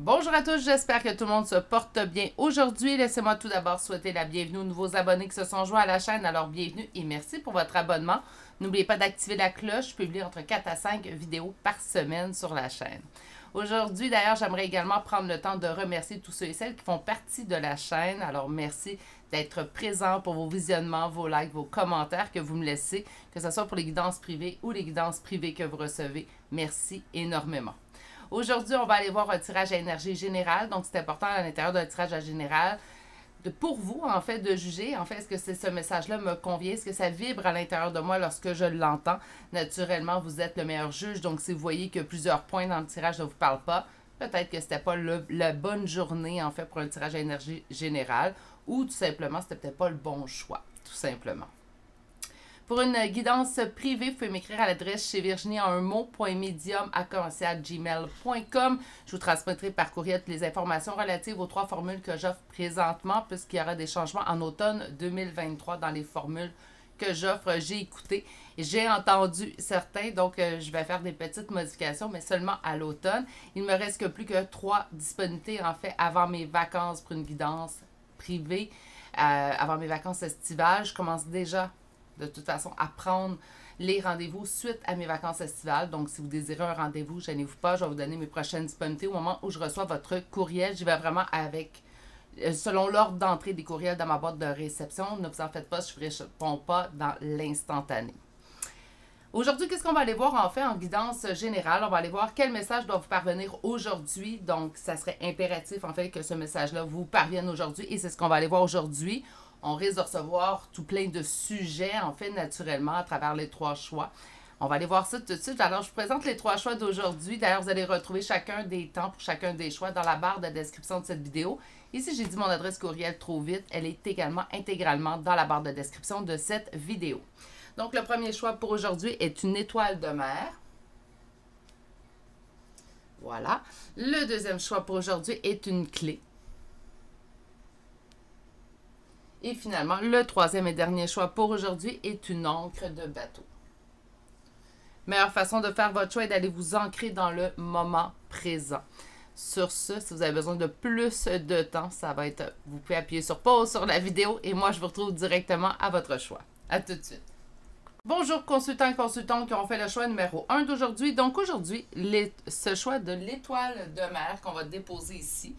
Bonjour à tous, j'espère que tout le monde se porte bien aujourd'hui. Laissez-moi tout d'abord souhaiter la bienvenue aux nouveaux abonnés qui se sont joints à la chaîne. Alors bienvenue et merci pour votre abonnement. N'oubliez pas d'activer la cloche, je publie entre 4 à 5 vidéos par semaine sur la chaîne. Aujourd'hui d'ailleurs, j'aimerais également prendre le temps de remercier tous ceux et celles qui font partie de la chaîne. Alors merci d'être présents pour vos visionnements, vos likes, vos commentaires que vous me laissez, que ce soit pour les guidances privées ou les guidances privées que vous recevez. Merci énormément. Aujourd'hui, on va aller voir un tirage à énergie générale. Donc, c'est important à l'intérieur d'un tirage à général pour vous, en fait, de juger. En fait, est-ce que ce message-là me convient? Est-ce que ça vibre à l'intérieur de moi lorsque je l'entends? Naturellement, vous êtes le meilleur juge. Donc, si vous voyez que plusieurs points dans le tirage ne vous parlent pas, peut-être que ce n'était pas la bonne journée, en fait, pour un tirage à énergie générale. Ou tout simplement, ce n'était peut-être pas le bon choix, tout simplement. Pour une guidance privée, vous pouvez m'écrire à l'adresse chez Virginie en un mot.medium@gmail.com. Je vous transmettrai par courriel toutes les informations relatives aux 3 formules que j'offre présentement, puisqu'il y aura des changements en automne 2023 dans les formules que j'offre. J'ai écouté et j'ai entendu certains, donc je vais faire des petites modifications, mais seulement à l'automne. Il ne me reste que plus que 3 disponibilités, en fait, avant mes vacances pour une guidance privée, avant mes vacances estivales. Je commence déjà de toute façon à prendre les rendez-vous suite à mes vacances estivales. Donc, si vous désirez un rendez-vous, gênez-vous pas. Je vais vous donner mes prochaines disponibilités au moment où je reçois votre courriel. J'y vais vraiment avec, selon l'ordre d'entrée des courriels dans ma boîte de réception. Ne vous en faites pas, je ne réponds pas dans l'instantané. Aujourd'hui, qu'est-ce qu'on va aller voir en fait en guidance générale? On va aller voir quel message doit vous parvenir aujourd'hui. Donc, ça serait impératif en fait que ce message-là vous parvienne aujourd'hui et c'est ce qu'on va aller voir aujourd'hui. On risque de recevoir tout plein de sujets, en fait, naturellement, à travers les 3 choix. On va aller voir ça tout de suite. Alors, je vous présente les 3 choix d'aujourd'hui. D'ailleurs, vous allez retrouver chacun des temps pour chacun des choix dans la barre de description de cette vidéo. Ici, j'ai dit mon adresse courriel trop vite. Elle est également intégralement dans la barre de description de cette vidéo. Donc, le premier choix pour aujourd'hui est une étoile de mer. Voilà. Le deuxième choix pour aujourd'hui est une clé. Et finalement, le troisième et dernier choix pour aujourd'hui est une encre de bateau. Meilleure façon de faire votre choix est d'aller vous ancrer dans le moment présent. Sur ce, si vous avez besoin de plus de temps, ça va être, vous pouvez appuyer sur pause sur la vidéo et moi, je vous retrouve directement à votre choix. À tout de suite. Bonjour consultants et consultantes qui ont fait le choix numéro 1 d'aujourd'hui. Donc aujourd'hui, ce choix de l'étoile de mer qu'on va déposer ici.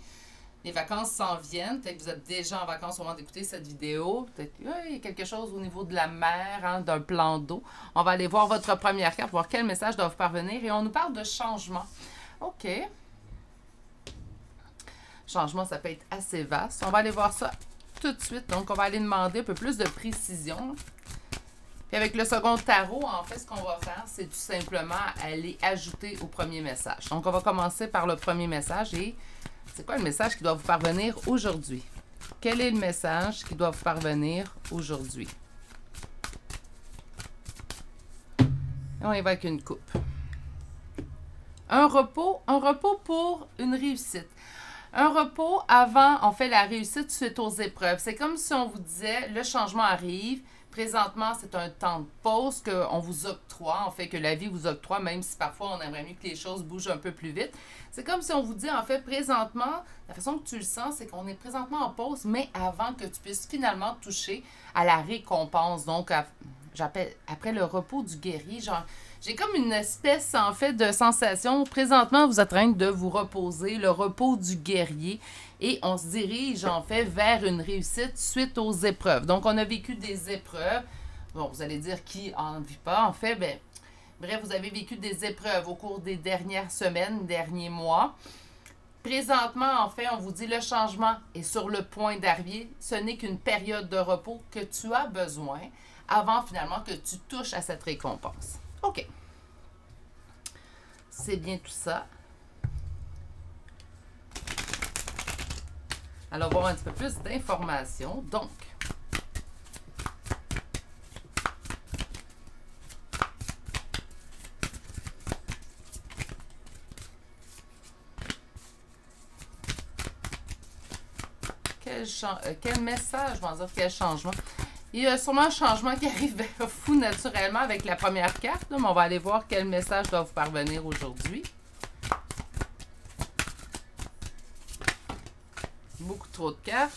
Les vacances s'en viennent. Peut-être que vous êtes déjà en vacances au moment d'écouter cette vidéo. Peut-être qu'il y a quelque chose au niveau de la mer, hein, d'un plan d'eau. On va aller voir votre première carte, voir quel message doit vous parvenir. Et on nous parle de changement. OK. Changement, ça peut être assez vaste. On va aller voir ça tout de suite. Donc, on va aller demander un peu plus de précision. Puis avec le second tarot, en fait, ce qu'on va faire, c'est tout simplement aller ajouter au premier message. Donc, on va commencer par le premier message et c'est quoi le message qui doit vous parvenir aujourd'hui? Quel est le message qui doit vous parvenir aujourd'hui? Et on y va avec une coupe. Un repos pour une réussite. Un repos avant, on fait la réussite suite aux épreuves. C'est comme si on vous disait, le changement arrive. Présentement, c'est un temps de pause qu'on vous octroie, en fait, que la vie vous octroie, même si parfois on aimerait mieux que les choses bougent un peu plus vite. C'est comme si on vous dit, en fait, présentement, la façon que tu le sens, c'est qu'on est présentement en pause, mais avant que tu puisses finalement toucher à la récompense. Donc, j'appelle après le repos du guerrier, genre, j'ai comme une espèce, en fait, de sensation. Présentement, vous êtes en train de vous reposer, le repos du guerrier. Et on se dirige, en fait, vers une réussite suite aux épreuves. Donc, on a vécu des épreuves. Bon, vous allez dire qui en vit pas. En fait, ben, bref, vous avez vécu des épreuves au cours des dernières semaines, derniers mois. Présentement, en fait, on vous dit le changement est sur le point d'arriver. Ce n'est qu'une période de repos que tu as besoin avant, finalement, que tu touches à cette récompense. OK. C'est bien tout ça. Alors, on va voir un petit peu plus d'informations. Donc, quel message, je vais dire quel changement. Il y a sûrement un changement qui arrive vers vous naturellement avec la première carte, là, mais on va aller voir quel message doit vous parvenir aujourd'hui. trop de cartes.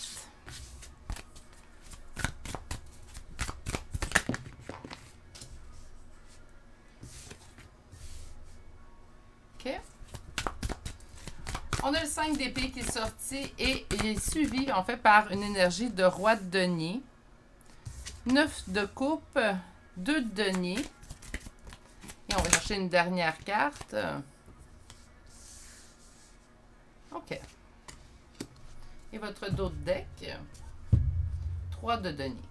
OK. On a le 5 d'épée qui est sorti et il est suivi en fait par une énergie de roi de denier. 9 de coupe, 2 de denier. Et on va chercher une dernière carte. OK. Et votre dos de deck, 3 de denier.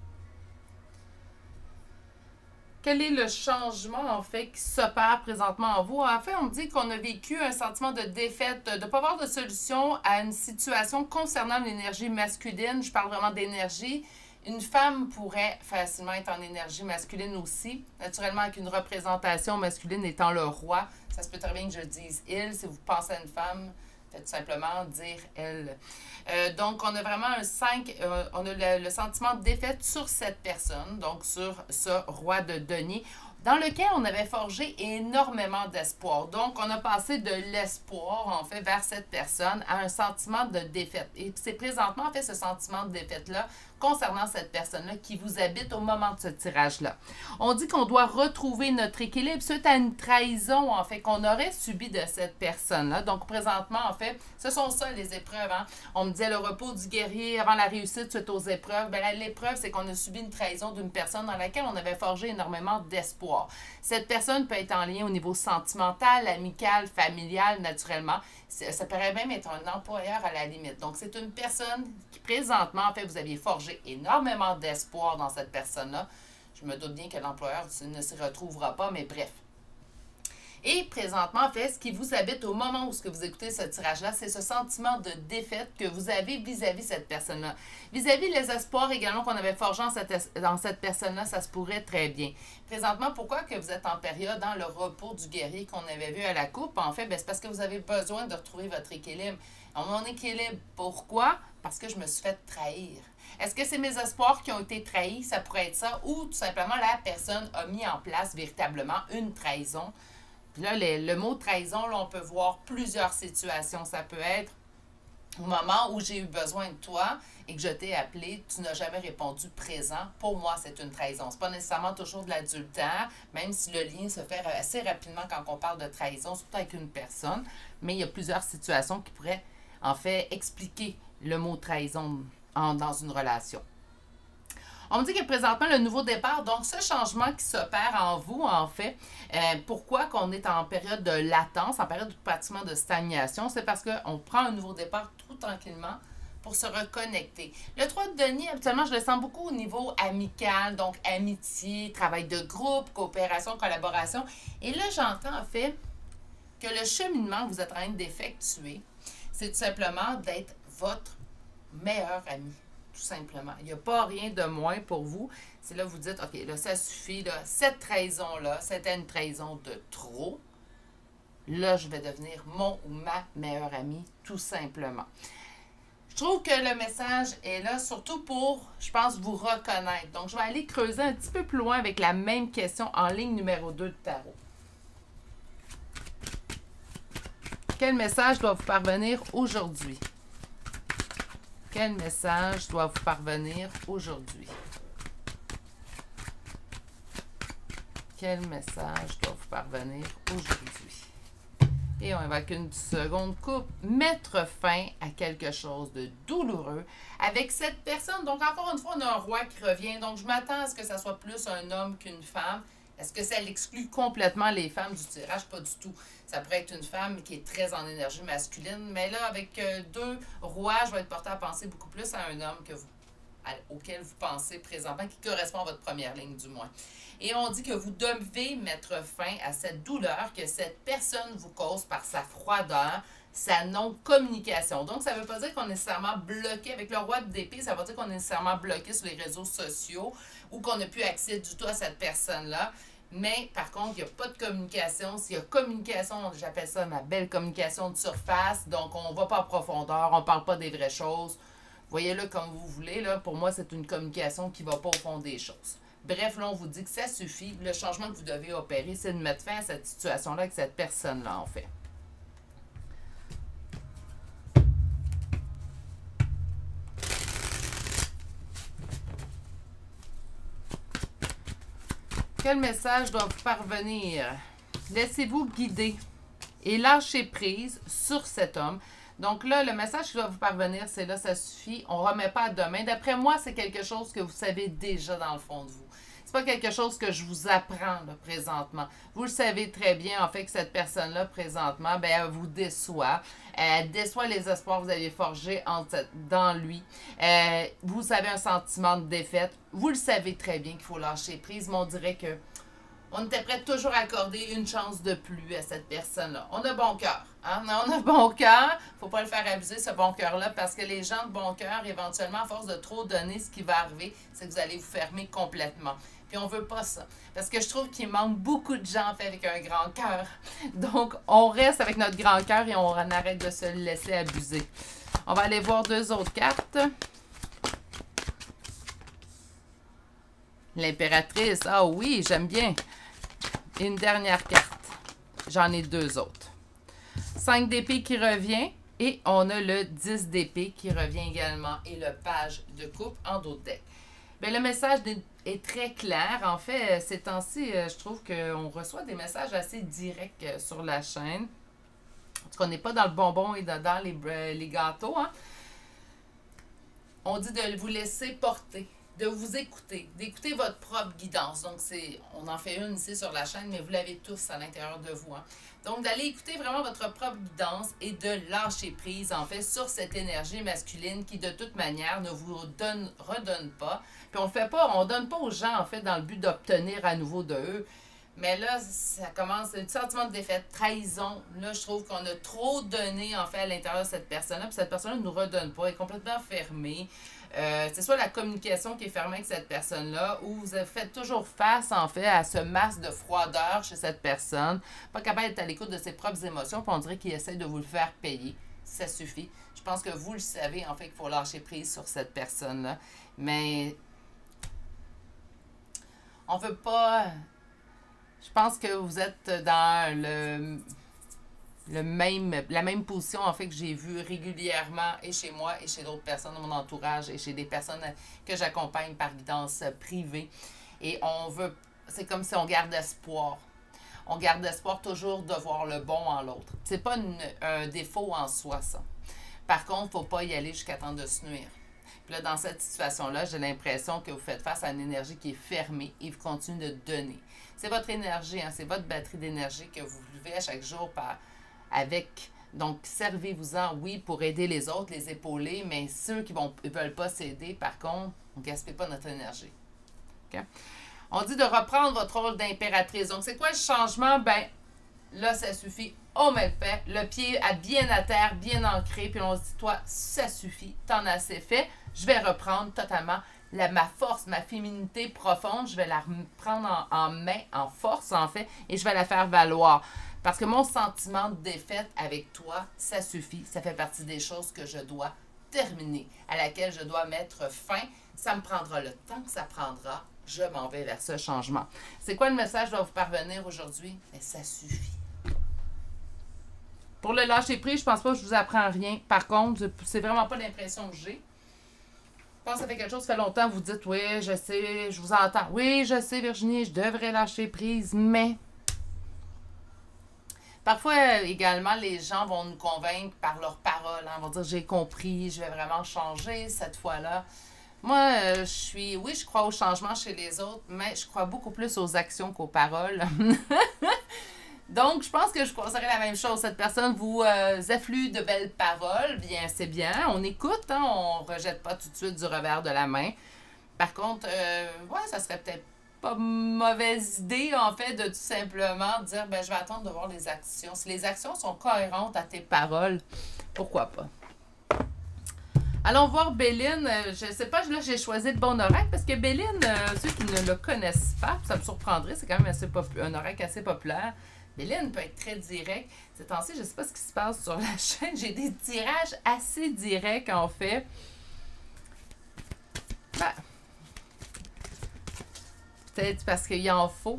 Quel est le changement, en fait, qui s'opère présentement en vous? En fait, on me dit qu'on a vécu un sentiment de défaite, de ne pas avoir de solution à une situation concernant l'énergie masculine. Je parle vraiment d'énergie. Une femme pourrait facilement être en énergie masculine aussi. Naturellement, avec une représentation masculine étant le roi, ça se peut très bien que je dise « il ». Si vous pensez à une femme, faites tout simplement dire « elle ». Donc, on a vraiment un 5, on a le sentiment de défaite sur cette personne, donc sur ce roi de denier, dans lequel on avait forgé énormément d'espoir. Donc, on a passé de l'espoir, en fait, vers cette personne à un sentiment de défaite. Et c'est présentement, en fait, ce sentiment de défaite-là concernant cette personne-là qui vous habite au moment de ce tirage-là. On dit qu'on doit retrouver notre équilibre suite à une trahison, en fait, qu'on aurait subi de cette personne-là. Donc, présentement, en fait, ce sont ça, les épreuves. Hein? On me disait le repos du guerrier avant la réussite suite aux épreuves. Bien, l'épreuve, c'est qu'on a subi une trahison d'une personne dans laquelle on avait forgé énormément d'espoir. Cette personne peut être en lien au niveau sentimental, amical, familial, naturellement. Ça pourrait même être un employeur à la limite. Donc, c'est une personne qui, présentement, en fait, vous aviez forgé énormément d'espoir dans cette personne-là. Je me doute bien que l'employeur ne s'y retrouvera pas, mais bref. Et présentement, en fait, ce qui vous habite au moment où vous écoutez ce tirage-là, c'est ce sentiment de défaite que vous avez vis-à-vis cette personne-là. Vis-à-vis les espoirs également qu'on avait forgés dans cette personne-là, ça se pourrait très bien. Présentement, pourquoi que vous êtes en période dans le repos du guerrier qu'on avait vu à la coupe? En fait, c'est parce que vous avez besoin de retrouver votre équilibre. Mon équilibre, pourquoi? Parce que je me suis fait trahir. Est-ce que c'est mes espoirs qui ont été trahis? Ça pourrait être ça. Ou tout simplement, la personne a mis en place véritablement une trahison. Puis là, le mot trahison, là, on peut voir plusieurs situations. Ça peut être au moment où j'ai eu besoin de toi et que je t'ai appelé, tu n'as jamais répondu présent. Pour moi, c'est une trahison. Ce n'est pas nécessairement toujours de l'adultère, même si le lien se fait assez rapidement quand on parle de trahison, surtout avec une personne. Mais il y a plusieurs situations qui pourraient, en fait, expliquer le mot trahison dans une relation. On me dit que présentement, le nouveau départ, donc ce changement qui s'opère en vous, en fait, pourquoi qu'on est en période de latence, en période pratiquement de stagnation, c'est parce qu'on prend un nouveau départ tout tranquillement pour se reconnecter. Le 3 de denier, habituellement, je le sens beaucoup au niveau amical, donc amitié, travail de groupe, coopération, collaboration. Et là, j'entends en fait que le cheminement que vous êtes en train d'effectuer, c'est tout simplement d'être votre meilleur ami. Tout simplement. Il n'y a pas rien de moins pour vous. C'est là que vous dites, OK, là, ça suffit. Là, cette trahison-là, c'était une trahison de trop. Là, je vais devenir mon ou ma meilleure amie, tout simplement. Je trouve que le message est là, surtout pour, je pense, vous reconnaître. Donc, je vais aller creuser un petit peu plus loin avec la même question en ligne numéro 2 de tarot. Quel message doit vous parvenir aujourd'hui? Quel message doit vous parvenir aujourd'hui? Quel message doit vous parvenir aujourd'hui? Et on va avec une seconde coupe, mettre fin à quelque chose de douloureux avec cette personne. Donc, encore une fois, on a un roi qui revient. Donc, je m'attends à ce que ça soit plus un homme qu'une femme. Est-ce que ça exclut complètement les femmes du tirage? Pas du tout. Ça pourrait être une femme qui est très en énergie masculine. Mais là, avec deux rois, je vais être portée à penser beaucoup plus à un homme auquel vous pensez présentement, qui correspond à votre première ligne du moins. Et on dit que vous devez mettre fin à cette douleur que cette personne vous cause par sa froideur, sa non-communication. Donc, ça ne veut pas dire qu'on est nécessairement bloqué. Avec le roi d'épée, ça veut dire qu'on est nécessairement bloqué sur les réseaux sociaux ou qu'on n'a plus accès du tout à cette personne-là. Mais, par contre, il n'y a pas de communication. S'il y a communication, j'appelle ça ma belle communication de surface. Donc, on ne va pas en profondeur, on ne parle pas des vraies choses. Voyez-le comme vous voulez. Là. Pour moi, c'est une communication qui ne va pas au fond des choses. Bref, là, on vous dit que ça suffit. Le changement que vous devez opérer, c'est de mettre fin à cette situation-là avec cette personne-là, en fait. Quel message doit vous parvenir? Laissez-vous guider et lâchez prise sur cet homme. Donc là, le message qui doit vous parvenir, c'est là, ça suffit. On ne remet pas à demain. D'après moi, c'est quelque chose que vous savez déjà dans le fond de vous. C'est pas quelque chose que je vous apprends là, présentement. Vous le savez très bien, en fait, que cette personne-là, présentement, ben, elle vous déçoit. Elle déçoit les espoirs que vous avez forgés dans lui. Vous avez un sentiment de défaite. Vous le savez très bien qu'il faut lâcher prise, mais on dirait que on était prêt toujours à accorder une chance de plus à cette personne-là. On a bon cœur. Hein? On a bon cœur. Il ne faut pas le faire abuser, ce bon cœur-là, parce que les gens de bon cœur, éventuellement, à force de trop donner, ce qui va arriver, c'est que vous allez vous fermer complètement. Puis on ne veut pas ça. Parce que je trouve qu'il manque beaucoup de gens, en fait, avec un grand cœur. Donc, on reste avec notre grand cœur et on arrête de se laisser abuser. On va aller voir deux autres cartes. L'impératrice. Ah oui, j'aime bien. Une dernière carte. J'en ai deux autres. 5 d'épée qui revient. Et on a le 10 d'épée qui revient également. Et le page de coupe en dos de deck. Bien, le message est très clair. En fait, ces temps-ci, je trouve qu'on reçoit des messages assez directs sur la chaîne. En tout cas, on n'est pas dans le bonbon et dans les gâteaux. Hein? On dit de vous laisser porter, de vous écouter, d'écouter votre propre guidance. Donc, on en fait une ici sur la chaîne, mais vous l'avez tous à l'intérieur de vous. Hein? Donc, d'aller écouter vraiment votre propre guidance et de lâcher prise, en fait, sur cette énergie masculine qui, de toute manière, ne vous redonne pas. Puis, on le fait pas, on donne pas aux gens, en fait, dans le but d'obtenir à nouveau de eux. Mais là, ça commence, un sentiment de défaite, trahison. Là, je trouve qu'on a trop donné, en fait, à l'intérieur de cette personne-là. Puis cette personne-là ne nous redonne pas, elle est complètement fermée. C'est soit la communication qui est fermée avec cette personne-là, ou vous faites toujours face, en fait, à ce masque de froideur chez cette personne. Pas capable d'être à l'écoute de ses propres émotions, puis on dirait qu'il essaie de vous le faire payer. Ça suffit. Je pense que vous le savez, en fait, qu'il faut lâcher prise sur cette personne-là. Mais on veut pas... Je pense que vous êtes dans la même position, en fait, que j'ai vue régulièrement et chez moi et chez d'autres personnes de mon entourage et chez des personnes que j'accompagne par guidance privée. Et on veut, c'est comme si on garde espoir. On garde espoir toujours de voir le bon en l'autre. C'est pas un défaut en soi, ça. Par contre, il ne faut pas y aller jusqu'à temps de se nuire. Puis là, dans cette situation-là, j'ai l'impression que vous faites face à une énergie qui est fermée et vous continuez de donner. C'est votre énergie, hein, c'est votre batterie d'énergie que vous levez à chaque jour avec. Donc, servez-vous-en, oui, pour aider les autres, les épauler, mais ceux qui ne veulent pas s'aider, par contre, on ne gaspille pas notre énergie. Okay? On dit de reprendre votre rôle d'impératrice. Donc, c'est quoi le changement? Ben, là, ça suffit. On met le pied bien à terre, bien ancré, puis on se dit, toi, ça suffit, t'en as assez fait. Je vais reprendre totalement ma force, ma féminité profonde, je vais la prendre en main, en force, en fait, et je vais la faire valoir. Parce que mon sentiment de défaite avec toi, ça suffit. Ça fait partie des choses que je dois terminer, à laquelle je dois mettre fin. Ça me prendra le temps que ça prendra. Je m'en vais vers ce changement. C'est quoi le message qui doit vous parvenir aujourd'hui? Mais ça suffit. Pour le lâcher prise, je pense pas que je vous apprends rien. Par contre, c'est vraiment pas l'impression que j'ai. Je pense que ça fait quelque chose, ça fait longtemps, vous dites, oui, je sais, je vous entends. Oui, je sais, Virginie, je devrais lâcher prise, mais... Parfois, également, les gens vont nous convaincre par leurs paroles. Hein. Ils vont dire, j'ai compris, je vais vraiment changer cette fois-là. Moi, je crois au changement chez les autres, mais je crois beaucoup plus aux actions qu'aux paroles. Donc, je pense que je conseillerais la même chose. Cette personne vous afflue de belles paroles. Bien, c'est bien. On écoute, hein, on ne rejette pas tout de suite du revers de la main. Par contre, ça serait peut-être pas mauvaise idée, en fait, de tout simplement dire, ben, je vais attendre de voir les actions. Si les actions sont cohérentes à tes paroles, pourquoi pas? Allons voir Béline. Je ne sais pas, là, j'ai choisi le bon oracle parce que Béline, ceux qui ne le connaissent pas, ça me surprendrait, c'est quand même un oracle assez populaire. Béline peut être très direct. Ces temps-ci, je ne sais pas ce qui se passe sur la chaîne. J'ai des tirages assez directs, en fait. Ben, peut-être parce qu'il en faut.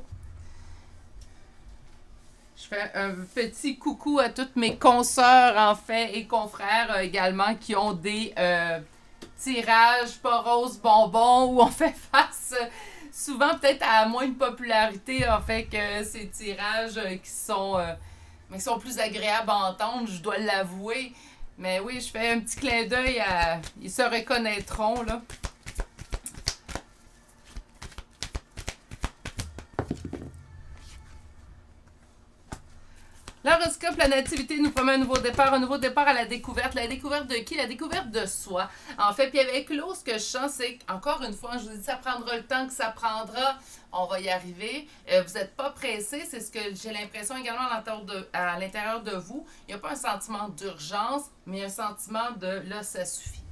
Je fais un petit coucou à toutes mes consoeurs, en fait, et confrères également qui ont des tirages pas roses bonbons où on fait face souvent peut-être à moins de popularité, en fait, que ces tirages mais qui sont plus agréables à entendre, je dois l'avouer. Mais oui, je fais un petit clin d'œil à... Ils se reconnaîtront, là. L'horoscope, la nativité nous promet un nouveau départ à la découverte. La découverte de qui? La découverte de soi. En fait, puis avec l'eau, ce que je sens, c'est qu'encore une fois, je vous dis, ça prendra le temps que ça prendra. On va y arriver. Vous n'êtes pas pressé. C'est ce que j'ai l'impression également à l'intérieur de vous. Il n'y a pas un sentiment d'urgence, mais un sentiment de là, ça suffit.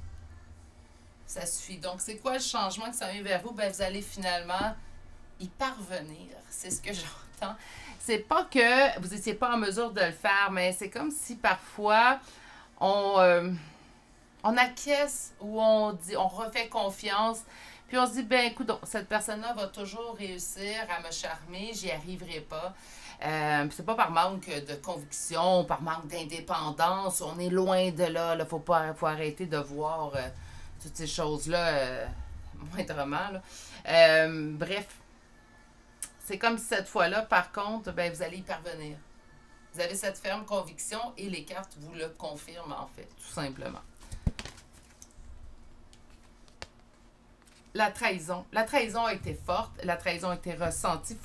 Ça suffit. Donc, c'est quoi le changement qui s'en vient vers vous? Ben, vous allez finalement y parvenir. C'est ce que j'entends. C'est pas que vous n'étiez pas en mesure de le faire, mais c'est comme si parfois on acquiesce ou on refait confiance, puis on se dit, ben écoute, cette personne-là va toujours réussir à me charmer, j'y arriverai pas. C'est pas par manque de conviction, par manque d'indépendance, on est loin de là, il faut arrêter de voir toutes ces choses-là moindrement. Là. Bref. C'est comme si cette fois-là, par contre, ben, vous allez y parvenir. Vous avez cette ferme conviction et les cartes vous le confirment, en fait, tout simplement. La trahison. La trahison a été forte. La trahison a été ressentie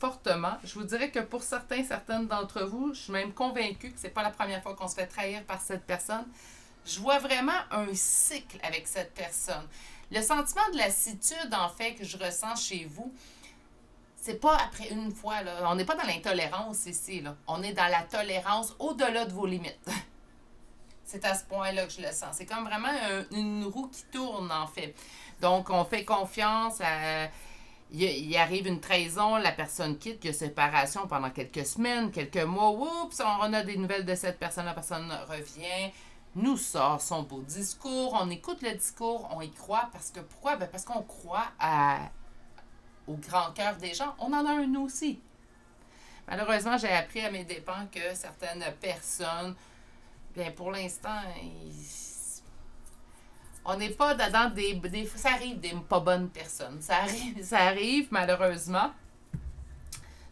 fortement. Je vous dirais que pour certaines d'entre vous, je suis même convaincue que ce n'est pas la première fois qu'on se fait trahir par cette personne. Je vois vraiment un cycle avec cette personne. Le sentiment de lassitude, en fait, que je ressens chez vous, c'est pas après une fois, là. On n'est pas dans l'intolérance ici, là. On est dans la tolérance au-delà de vos limites. C'est à ce point-là que je le sens. C'est comme vraiment une roue qui tourne, en fait. Donc, on fait confiance à... Il arrive une trahison, la personne quitte, il y a séparation pendant quelques semaines, quelques mois. Oups, on a des nouvelles de cette personne, la personne revient, nous sort son beau discours, on écoute le discours, on y croit. Parce que pourquoi? Ben parce qu'on croit au grand cœur des gens. On en a un, nous aussi. Malheureusement, j'ai appris à mes dépens que certaines personnes, bien, pour l'instant, on n'est pas dans ça arrive des pas bonnes personnes. Ça arrive malheureusement.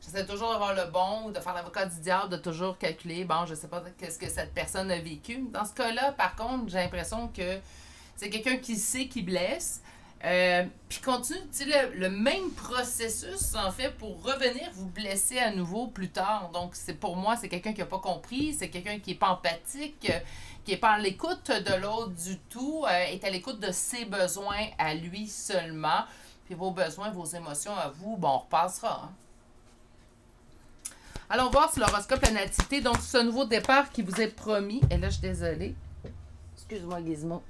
J'essaie toujours d'avoir le bon, de faire l'avocat du diable, de toujours calculer, bon, je sais pas qu'est-ce que cette personne a vécu. Dans ce cas-là, par contre, j'ai l'impression que c'est quelqu'un qui sait qui blesse, puis continue le même processus, en fait, pour revenir vous blesser à nouveau plus tard. Donc, pour moi, c'est quelqu'un qui n'a pas compris, c'est quelqu'un qui n'est pas empathique, qui n'est pas à l'écoute de l'autre du tout, est à l'écoute de ses besoins à lui seulement. Puis vos besoins, vos émotions à vous, bon, on repassera. Hein. Allons voir sur l'horoscope la nativité. Donc, ce nouveau départ qui vous est promis. Et là, je suis désolée. Excuse-moi, Gizmo.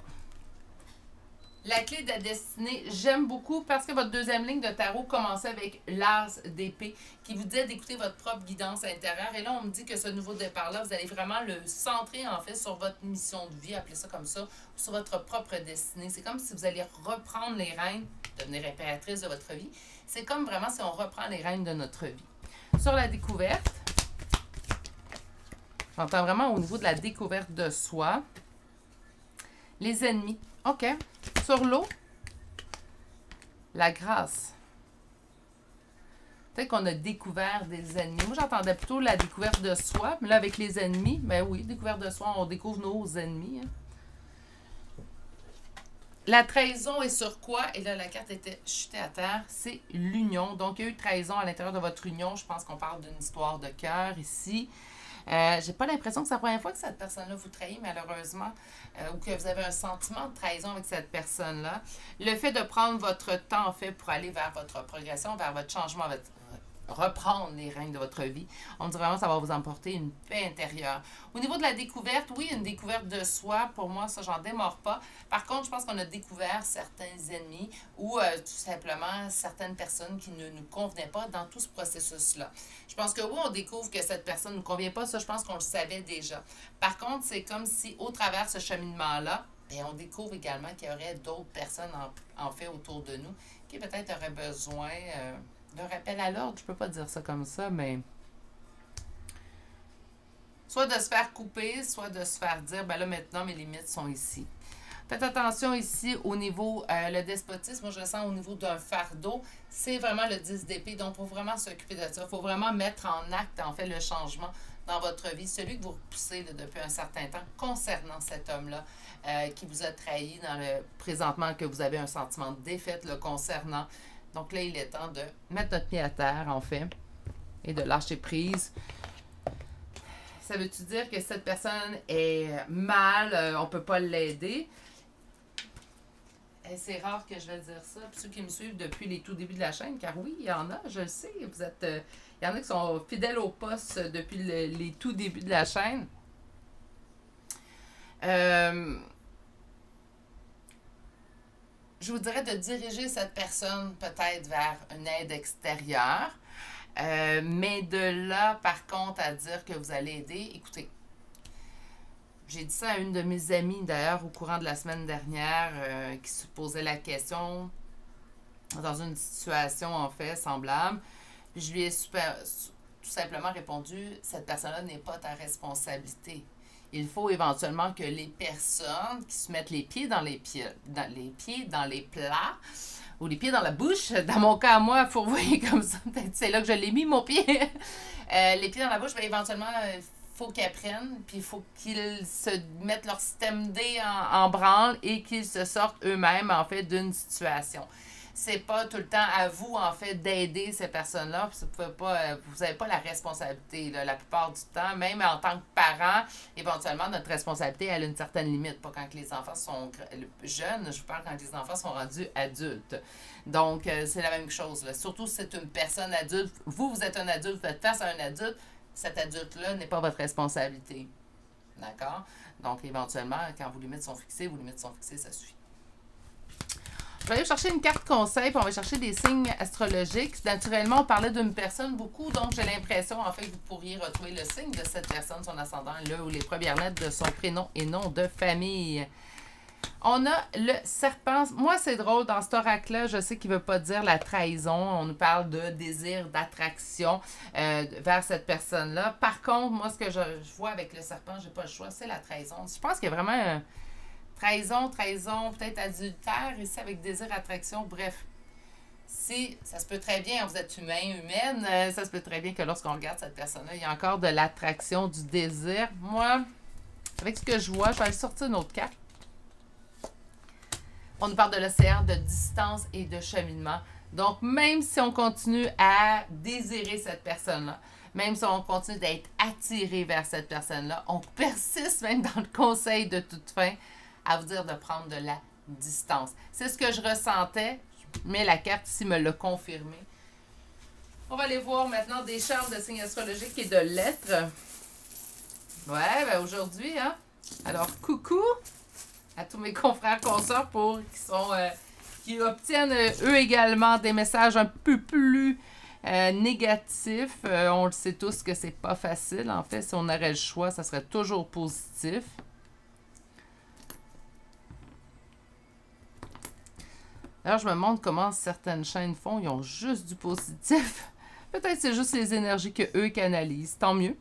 La clé de la destinée, j'aime beaucoup parce que votre deuxième ligne de tarot commençait avec l'as d'épée qui vous disait d'écouter votre propre guidance intérieure. Et là, on me dit que ce nouveau départ-là, vous allez vraiment le centrer en fait sur votre mission de vie, appelez ça comme ça, ou sur votre propre destinée. C'est comme si vous alliez reprendre les rênes, devenir impératrice de votre vie. C'est comme vraiment si on reprend les rênes de notre vie. Sur la découverte, j'entends vraiment au niveau de la découverte de soi. Les ennemis. OK. Sur l'eau, la grâce. Peut-être qu'on a découvert des ennemis. Moi, j'entendais plutôt la découverte de soi, mais là, avec les ennemis, ben oui, découverte de soi, on découvre nos ennemis. Hein. La trahison est sur quoi? Et là, la carte était chutée à terre. C'est l'union. Donc, il y a eu trahison à l'intérieur de votre union. Je pense qu'on parle d'une histoire de cœur ici. J'ai pas l'impression que c'est la première fois que cette personne-là vous trahit, malheureusement, ou que vous avez un sentiment de trahison avec cette personne-là. Le fait de prendre votre temps, en fait, pour aller vers votre progression, vers votre changement, reprendre les règnes de votre vie, on dit vraiment que ça va vous emporter une paix intérieure. Au niveau de la découverte, oui, une découverte de soi, pour moi, ça, j'en démords pas. Par contre, je pense qu'on a découvert certains ennemis ou tout simplement certaines personnes qui ne nous convenaient pas dans tout ce processus-là. Je pense que oui, on découvre que cette personne ne nous convient pas, ça, je pense qu'on le savait déjà. Par contre, c'est comme si, au travers de ce cheminement-là, bien, on découvre également qu'il y aurait d'autres personnes, en fait, autour de nous, qui peut-être auraient besoin... de rappel à l'ordre, je peux pas dire ça comme ça, mais soit de se faire couper, soit de se faire dire, ben là maintenant mes limites sont ici. Faites attention ici au niveau, le despotisme, moi je le sens au niveau d'un fardeau, c'est vraiment le 10 d'épée, donc il faut vraiment s'occuper de ça, il faut vraiment mettre en acte en fait le changement dans votre vie, celui que vous repoussez là, depuis un certain temps concernant cet homme-là qui vous a trahi dans le présentement, que vous avez un sentiment de défaite le concernant. Donc là, il est temps de mettre notre pied à terre en fait et de lâcher prise. Ça veut-tu dire que cette personne est mal, on ne peut pas l'aider? C'est rare que je vais dire ça. Puis ceux qui me suivent depuis les tout débuts de la chaîne, car oui, il y en a, je le sais. Vous êtes, il y en a qui sont fidèles au poste depuis les tout débuts de la chaîne. Je vous dirais de diriger cette personne peut-être vers une aide extérieure. Mais de là, par contre, à dire que vous allez aider, écoutez, j'ai dit ça à une de mes amies, d'ailleurs, au courant de la semaine dernière, qui se posait la question dans une situation, en fait, semblable. Puis je lui ai tout simplement répondu, cette personne-là n'est pas ta responsabilité. Il faut éventuellement que les personnes qui se mettent les pieds dans les plats, ou les pieds dans la bouche, dans mon cas à moi, il faut voir comme ça, peut-être c'est là que je l'ai mis, mon pied. Les pieds dans la bouche, bien, éventuellement, il faut qu'ils apprennent, puis il faut qu'ils se mettent leur système D en branle et qu'ils se sortent eux-mêmes, en fait, d'une situation. C'est pas tout le temps à vous, en fait, d'aider ces personnes-là. Vous n'avez pas la responsabilité, là, la plupart du temps. Même en tant que parent, éventuellement, notre responsabilité, elle a une certaine limite. Pas quand les enfants sont jeunes, je vous parle quand les enfants sont rendus adultes. Donc, c'est la même chose, là. Surtout si c'est une personne adulte. Vous êtes un adulte, vous faites face à un adulte. Cet adulte-là n'est pas votre responsabilité. D'accord? Donc, éventuellement, quand vos limites sont fixées, ça suffit. Je vais aller chercher une carte conseil, puis on va chercher des signes astrologiques. Naturellement, on parlait d'une personne beaucoup, donc j'ai l'impression, en fait, que vous pourriez retrouver le signe de cette personne, son ascendant, là, ou les premières lettres de son prénom et nom de famille. On a le serpent. Moi, c'est drôle, dans cet oracle-là, je sais qu'il ne veut pas dire la trahison. On nous parle de désir, d'attraction vers cette personne-là. Par contre, moi, ce que je vois avec le serpent, je n'ai pas le choix, c'est la trahison. Je pense qu'il y a vraiment... trahison, peut-être adultère, ici avec désir, attraction, bref. Si, ça se peut très bien, vous êtes humaine, ça se peut très bien que lorsqu'on regarde cette personne-là, il y a encore de l'attraction, du désir. Moi, avec ce que je vois, je vais aller sortir une autre carte. On nous parle de l'océan, de distance et de cheminement. Donc, même si on continue à désirer cette personne-là, même si on continue d'être attiré vers cette personne-là, on persiste même dans le conseil de toute fin, à vous dire de prendre de la distance. C'est ce que je ressentais, mais la carte ici me l'a confirmé. On va aller voir maintenant des chartes de signes astrologiques et de lettres. Ouais, ben aujourd'hui, hein. Alors, coucou à tous mes confrères consorts qui obtiennent eux également des messages un peu plus négatifs. On le sait tous que c'est pas facile. En fait, si on aurait le choix, ça serait toujours positif. Alors, je me demande comment certaines chaînes font. Ils ont juste du positif. Peut-être c'est juste les énergies qu'eux canalisent. Tant mieux.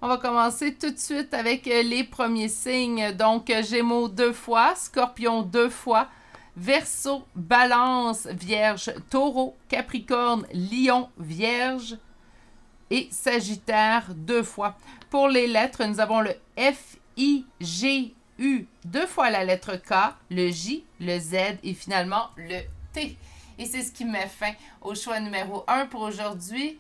On va commencer tout de suite avec les premiers signes. Donc, Gémeaux 2 fois, Scorpion 2 fois, Verseau, Balance, Vierge, Taureau, Capricorne, Lion, Vierge et Sagittaire 2 fois. Pour les lettres, nous avons le F, I, G, U, 2 fois la lettre K, le J, le Z et finalement le T. Et c'est ce qui met fin au choix numéro 1 pour aujourd'hui.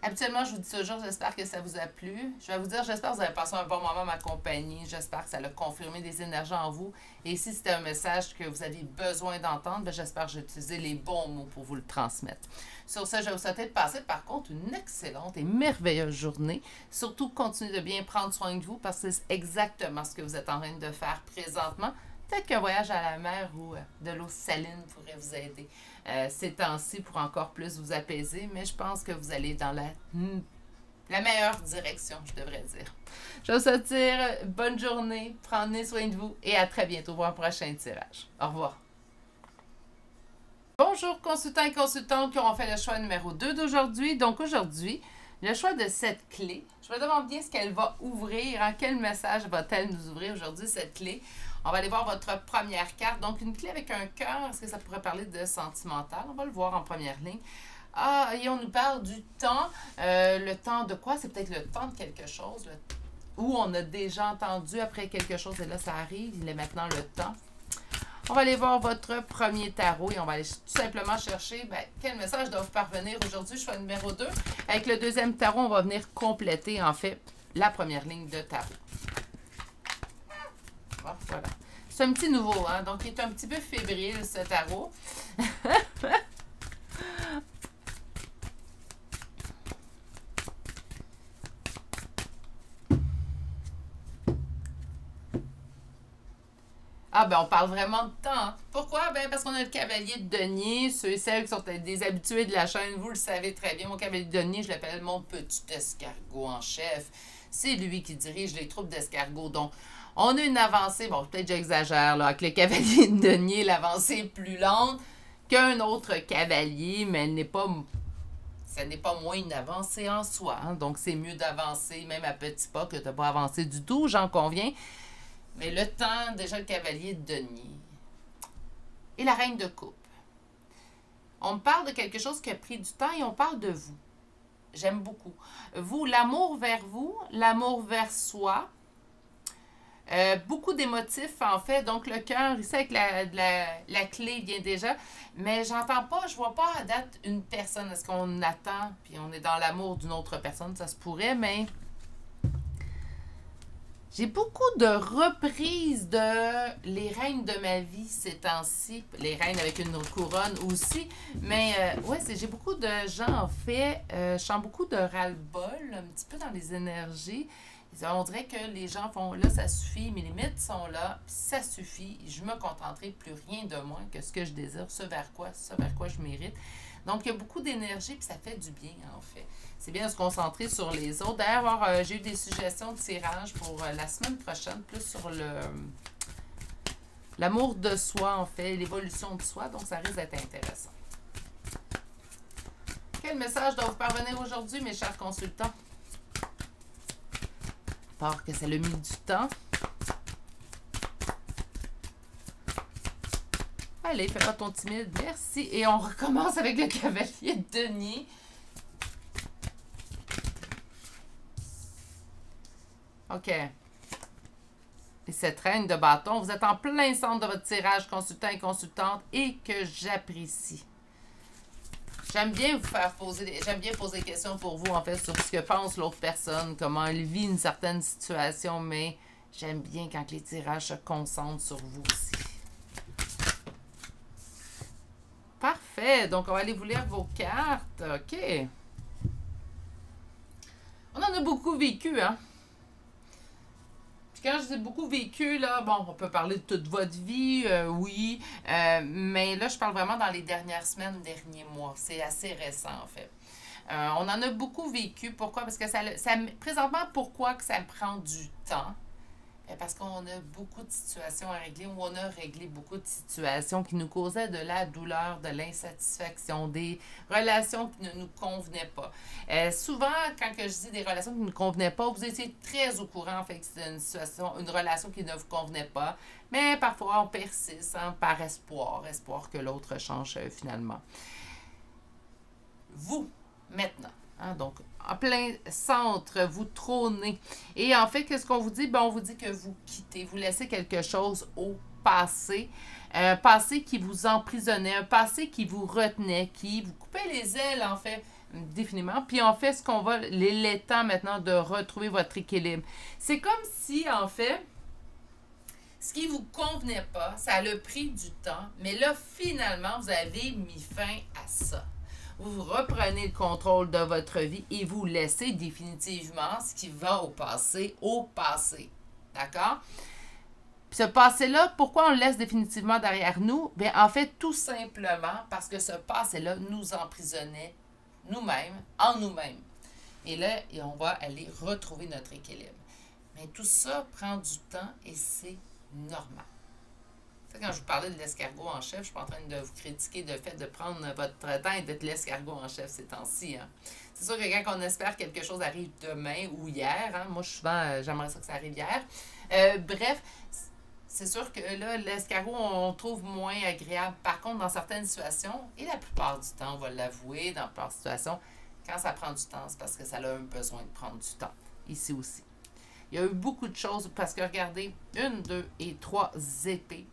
Habituellement, je vous dis toujours, j'espère que ça vous a plu. Je vais vous dire, j'espère que vous avez passé un bon moment à ma compagnie. J'espère que ça a confirmé des énergies en vous. Et si c'était un message que vous aviez besoin d'entendre, j'espère que j'ai utilisé les bons mots pour vous le transmettre. Sur ce, je vais vous souhaiter de passer par contre une excellente et merveilleuse journée. Surtout, continuez de bien prendre soin de vous parce que c'est exactement ce que vous êtes en train de faire présentement. Peut-être qu'un voyage à la mer ou de l'eau saline pourrait vous aider ces temps-ci pour encore plus vous apaiser, mais je pense que vous allez dans la meilleure direction, je devrais dire. Je vous souhaite bonne journée, prenez soin de vous et à très bientôt pour un prochain tirage. Au revoir. Bonjour consultants et consultantes qui auront fait le choix numéro 2 d'aujourd'hui. Donc aujourd'hui, Le choix de cette clé, je me demande bien ce qu'elle va ouvrir, hein, quel message va-t-elle nous ouvrir aujourd'hui, cette clé. On va aller voir votre première carte. Donc, une clé avec un cœur, est-ce que ça pourrait parler de sentimental? On va le voir en première ligne. Ah, et on nous parle du temps. Le temps de quoi? C'est peut-être le temps de quelque chose, où on a déjà entendu après quelque chose, et là, ça arrive. Il est maintenant le temps. On va aller voir votre premier tarot et on va aller tout simplement chercher quel message doit vous parvenir aujourd'hui. Choix numéro 2. Avec le deuxième tarot, on va venir compléter, en fait, la première ligne de tarot. Bon, voilà. C'est un petit nouveau, hein? Donc, il est un petit peu fébrile, ce tarot. Ah, ben on parle vraiment de temps. Hein. Pourquoi? Ben parce qu'on a le cavalier de denier. Ceux et celles qui sont des habitués de la chaîne, vous le savez très bien. Mon cavalier de denier, je l'appelle mon petit escargot en chef. C'est lui qui dirige les troupes d'escargots. Donc, on a une avancée. Bon, peut-être j'exagère, là. Avec le cavalier de denier, l'avancée est plus lente qu'un autre cavalier, mais elle n'est pas... Ça n'est pas moins une avancée en soi. Hein. Donc, c'est mieux d'avancer, même à petits pas, que de ne pas avancer du tout, j'en conviens. Mais le temps, déjà, le cavalier de denier. Et la reine de coupe. On me parle de quelque chose qui a pris du temps et on parle de vous. J'aime beaucoup. Vous, l'amour vers vous, l'amour vers soi. Beaucoup d'émotifs, en fait. Donc, le cœur, ici, avec la clé vient déjà. Mais j'entends pas, je vois pas à date une personne. Est-ce qu'on attend, puis on est dans l'amour d'une autre personne? Ça se pourrait, mais... J'ai beaucoup de reprises de les reines de ma vie ces temps-ci. Les reines avec une couronne aussi. Mais ouais, j'ai beaucoup de gens, en fait. Je sens beaucoup de ras-le-bol, un petit peu dans les énergies. On dirait que les gens font là, ça suffit, mes limites sont là, puis ça suffit. Je me contenterai plus rien de moins que ce que je désire, ce vers quoi je mérite. Donc, il y a beaucoup d'énergie, puis ça fait du bien, en fait. C'est bien de se concentrer sur les autres. D'ailleurs, j'ai eu des suggestions de tirage pour la semaine prochaine, plus sur l'amour de soi, en fait, l'évolution de soi. Donc, ça risque d'être intéressant. Quel message doit vous parvenir aujourd'hui, mes chers consultants? Part que ça l'a mis du temps. Allez, fais pas ton timide. Merci. Et on recommence avec le cavalier de denier. OK. Et cette reine de bâton, vous êtes en plein centre de votre tirage, consultant et consultante, et que j'apprécie. J'aime bien vous faire poser, j'aime bien poser des questions pour vous, en fait, sur ce que pense l'autre personne, comment elle vit une certaine situation, mais j'aime bien quand les tirages se concentrent sur vous aussi. Parfait. Donc, on va aller vous lire vos cartes. OK. On en a beaucoup vécu, hein? Puis quand je dis beaucoup vécu, là, bon, on peut parler de toute votre vie, oui. Mais là, je parle vraiment dans les dernières semaines, derniers mois. C'est assez récent, en fait. On en a beaucoup vécu. Pourquoi? Parce que présentement, pourquoi que ça me prend du temps? Parce qu'on a beaucoup de situations à régler, ou on a réglé beaucoup de situations qui nous causaient de la douleur, de l'insatisfaction, des relations qui ne nous convenaient pas. Souvent, quand je dis des relations qui ne nous convenaient pas, vous étiez très au courant, en fait, que c'était une relation qui ne vous convenait pas. Mais parfois, on persiste, hein, par espoir que l'autre change finalement. Vous, maintenant. Hein, donc, en plein centre, vous trônez. Et en fait, qu'est-ce qu'on vous dit? Ben, on vous dit que vous quittez, vous laissez quelque chose au passé. Un passé qui vous emprisonnait, un passé qui vous retenait, qui vous coupait les ailes, en fait, définitivement. Puis, en fait, il est temps maintenant de retrouver votre équilibre. C'est comme si, en fait, ce qui ne vous convenait pas, ça a le prix du temps. Mais là, finalement, vous avez mis fin à ça. Vous reprenez le contrôle de votre vie et vous laissez définitivement ce qui va au passé. D'accord? Puis ce passé-là, pourquoi on le laisse définitivement derrière nous? Bien, en fait, tout simplement parce que ce passé-là nous emprisonnait nous-mêmes, en nous-mêmes. Et là, on va aller retrouver notre équilibre. Mais tout ça prend du temps et c'est normal. Quand je vous parlais de l'escargot en chef, je suis pas en train de vous critiquer le fait de prendre votre temps et d'être l'escargot en chef ces temps-ci. Hein. C'est sûr que quand on espère que quelque chose arrive demain ou hier, hein, moi souvent j'aimerais ça que ça arrive hier. Bref, c'est sûr que là, l'escargot, on trouve moins agréable. Par contre, dans certaines situations, et la plupart du temps, on va l'avouer, dans la plupart des situations, quand ça prend du temps, c'est parce que ça a un besoin de prendre du temps. Ici aussi. Il y a eu beaucoup de choses parce que regardez, 1, 2 et 3 épées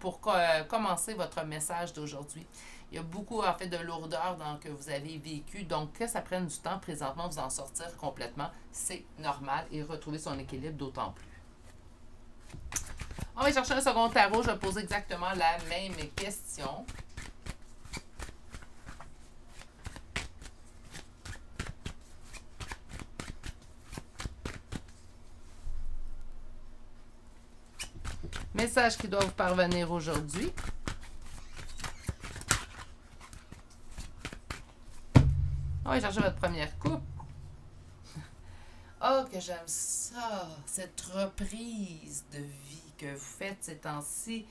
pour commencer votre message d'aujourd'hui. Il y a beaucoup en fait de lourdeur que vous avez vécu. Donc, que ça prenne du temps présentement, vous en sortir complètement, c'est normal et retrouver son équilibre d'autant plus. On va chercher un second tarot. Je vais poser exactement la même question. Message qui doit vous parvenir aujourd'hui. On va chercher votre première coupe. Oh, que j'aime ça! Cette reprise de vie que vous faites ces temps-ci.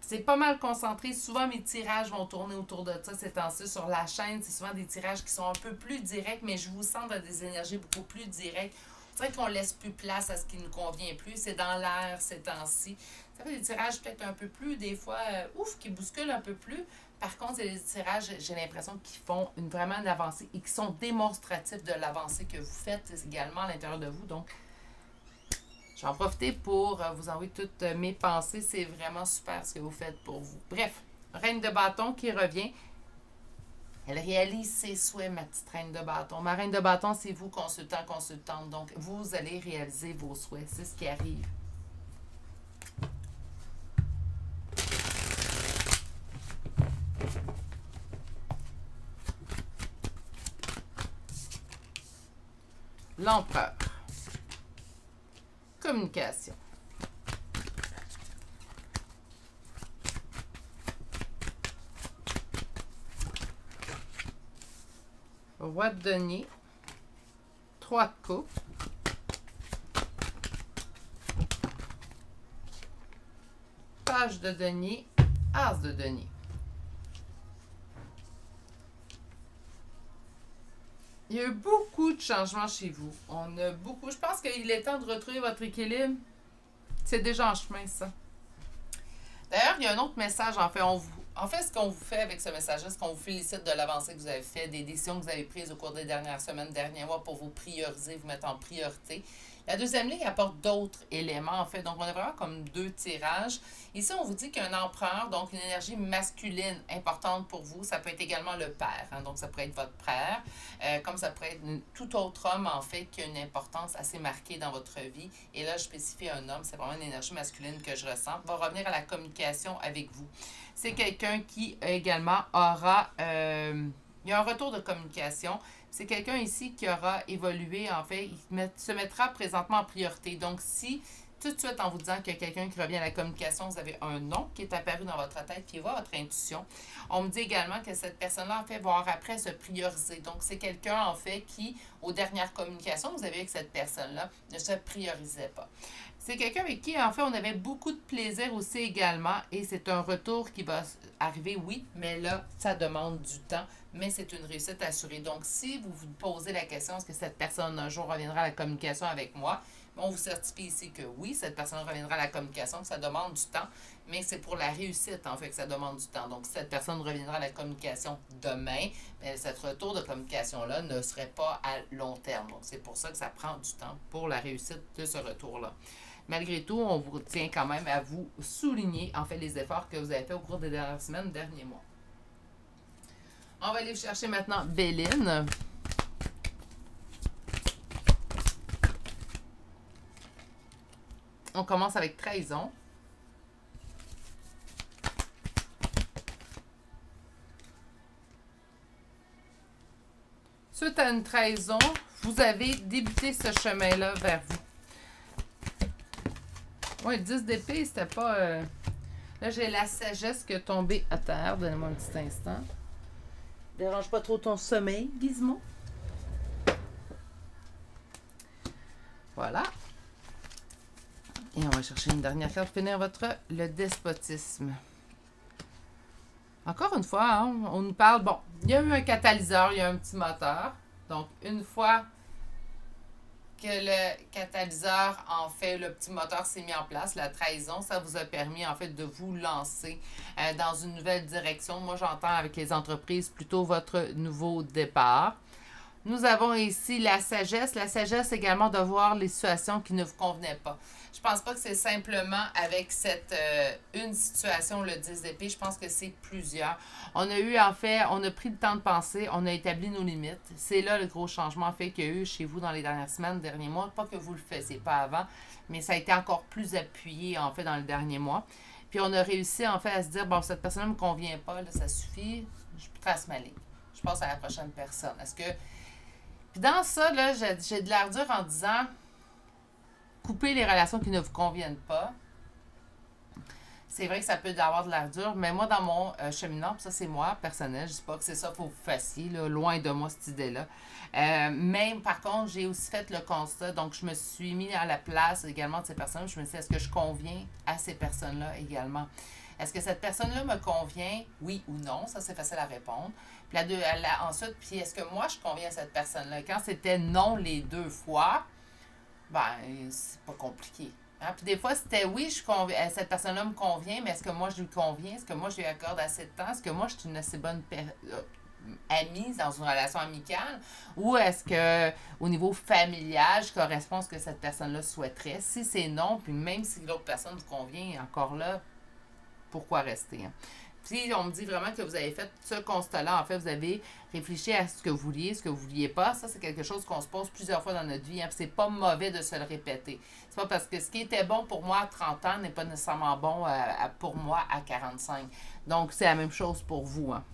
C'est pas mal concentré. Souvent, mes tirages vont tourner autour de ça ces temps-ci sur la chaîne. C'est souvent des tirages qui sont un peu plus directs, mais je vous sens dans des énergies beaucoup plus directes. C'est vrai qu'on laisse plus place à ce qui nous convient plus. C'est dans l'air ces temps-ci. Ça fait des tirages peut-être un peu plus, des fois, qui bousculent un peu plus. Par contre, c'est des tirages, j'ai l'impression, qui font vraiment une avancée et qui sont démonstratifs de l'avancée que vous faites également à l'intérieur de vous. Donc, je vais en profiter pour vous envoyer toutes mes pensées. C'est vraiment super ce que vous faites pour vous. Bref, Reine de bâton qui revient. Elle réalise ses souhaits, ma petite reine de bâton. Ma reine de bâton, c'est vous, consultant, consultante. Donc, vous allez réaliser vos souhaits. C'est ce qui arrive. L'empereur. Communication. Roi de denier. 3 de coupe. Page de denier. As de denier. Il y a eu beaucoup de changements chez vous. On a beaucoup. Je pense qu'il est temps de retrouver votre équilibre. C'est déjà en chemin, ça. D'ailleurs, il y a un autre message. En fait, ce qu'on vous fait avec ce message-là, c'est qu'on vous félicite de l'avancée que vous avez fait, des décisions que vous avez prises au cours des dernières semaines, derniers mois pour vous prioriser, vous mettre en priorité. La deuxième ligne apporte d'autres éléments, en fait. Donc, on a vraiment comme 2 tirages. Ici, on vous dit qu'un empereur, donc une énergie masculine importante pour vous, ça peut être également le père. Hein, donc, ça pourrait être votre frère, comme ça pourrait être tout autre homme, en fait, qui a une importance assez marquée dans votre vie. Et là, je spécifie un homme, c'est vraiment une énergie masculine que je ressens. On va revenir à la communication avec vous. C'est quelqu'un qui également aura... il y a un retour de communication. C'est quelqu'un ici qui aura évolué, en fait, il se mettra présentement en priorité. Donc, si tout de suite, en vous disant qu'il y a quelqu'un qui revient à la communication, vous avez un nom qui est apparu dans votre tête, qui va votre intuition. On me dit également que cette personne-là, en fait, va avoir après se prioriser. Donc, c'est quelqu'un, en fait, qui, aux dernières communications que vous avez avec cette personne-là, ne se priorisait pas. C'est quelqu'un avec qui, en fait, on avait beaucoup de plaisir aussi également. Et c'est un retour qui va arriver, oui, mais là, ça demande du temps. Mais c'est une réussite assurée. Donc, si vous vous posez la question, est-ce que cette personne un jour reviendra à la communication avec moi? On vous certifie ici que oui, cette personne reviendra à la communication, que ça demande du temps, mais c'est pour la réussite, en fait, que ça demande du temps. Donc, si cette personne reviendra à la communication demain, bien, cet retour de communication-là ne serait pas à long terme. Donc, c'est pour ça que ça prend du temps pour la réussite de ce retour-là. Malgré tout, on vous tient quand même à vous souligner, en fait, les efforts que vous avez faits au cours des dernières semaines, derniers mois. On va aller chercher maintenant Béline. On commence avec trahison. Suite à une trahison, vous avez débuté ce chemin-là vers vous. Oui, 10 d'épée, c'était pas... Là, j'ai la sagesse qui est tombée à terre. Donnez-moi un petit instant. Dérange pas trop ton sommeil, Gizmo. Et on va chercher une dernière carte pour finir le despotisme. Encore une fois, hein, on nous parle, bon, il y a eu un catalyseur, il y a un petit moteur. Donc, une fois que le catalyseur, en fait, le petit moteur s'est mis en place, la trahison, ça vous a permis, en fait, de vous lancer dans une nouvelle direction. Moi, j'entends avec les entreprises plutôt votre nouveau départ. Nous avons ici la sagesse. La sagesse également de voir les situations qui ne vous convenaient pas. Je pense pas que c'est simplement avec cette une situation, le 10 d'épée. Je pense que c'est plusieurs. On a eu, en fait, on a pris le temps de penser, on a établi nos limites. C'est là le gros changement, en fait, qu'il y a eu chez vous dans les dernières semaines, derniers mois. Pas que vous le faisiez pas avant, mais ça a été encore plus appuyé, en fait, dans les derniers mois. Puis on a réussi, en fait, à se dire, bon, cette personne ne me convient pas, là, ça suffit, je trace ma ligne. Je passe à la prochaine personne. Est-ce que... Puis dans ça, là, j'ai de l'air dur en disant couper les relations qui ne vous conviennent pas. C'est vrai que ça peut avoir de l'air dur, mais moi, dans mon cheminement, ça c'est moi, personnel, je ne dis pas que c'est ça qu'il faut que vous fassiez, là, loin de moi cette idée-là. Mais par contre, j'ai aussi fait le constat, donc je me suis mis à la place également de ces personnes. Je me suis dit, est-ce que je conviens à ces personnes-là également? Est-ce que cette personne-là me convient, oui ou non? Ça, c'est facile à répondre. Puis ensuite, puis est-ce que moi, je conviens à cette personne-là? Quand c'était non les deux fois, ben, c'est pas compliqué. Hein? Puis des fois, c'était oui, cette personne-là me convient, mais est-ce que moi, je lui conviens? Est-ce que moi, je lui accorde assez de temps? Est-ce que moi, je suis une assez bonne amie dans une relation amicale? Ou est-ce que au niveau familial, je corresponds à ce que cette personne-là souhaiterait? Si c'est non, puis même si l'autre personne vous convient, encore là, pourquoi rester? Hein? Puis on me dit vraiment que vous avez fait ce constat-là. En fait, vous avez réfléchi à ce que vous vouliez, ce que vous ne vouliez pas. Ça, c'est quelque chose qu'on se pose plusieurs fois dans notre vie. Hein? Puis c'est pas mauvais de se le répéter. C'est pas parce que ce qui était bon pour moi à 30 ans n'est pas nécessairement bon pour moi à 45. Donc, c'est la même chose pour vous. Hein?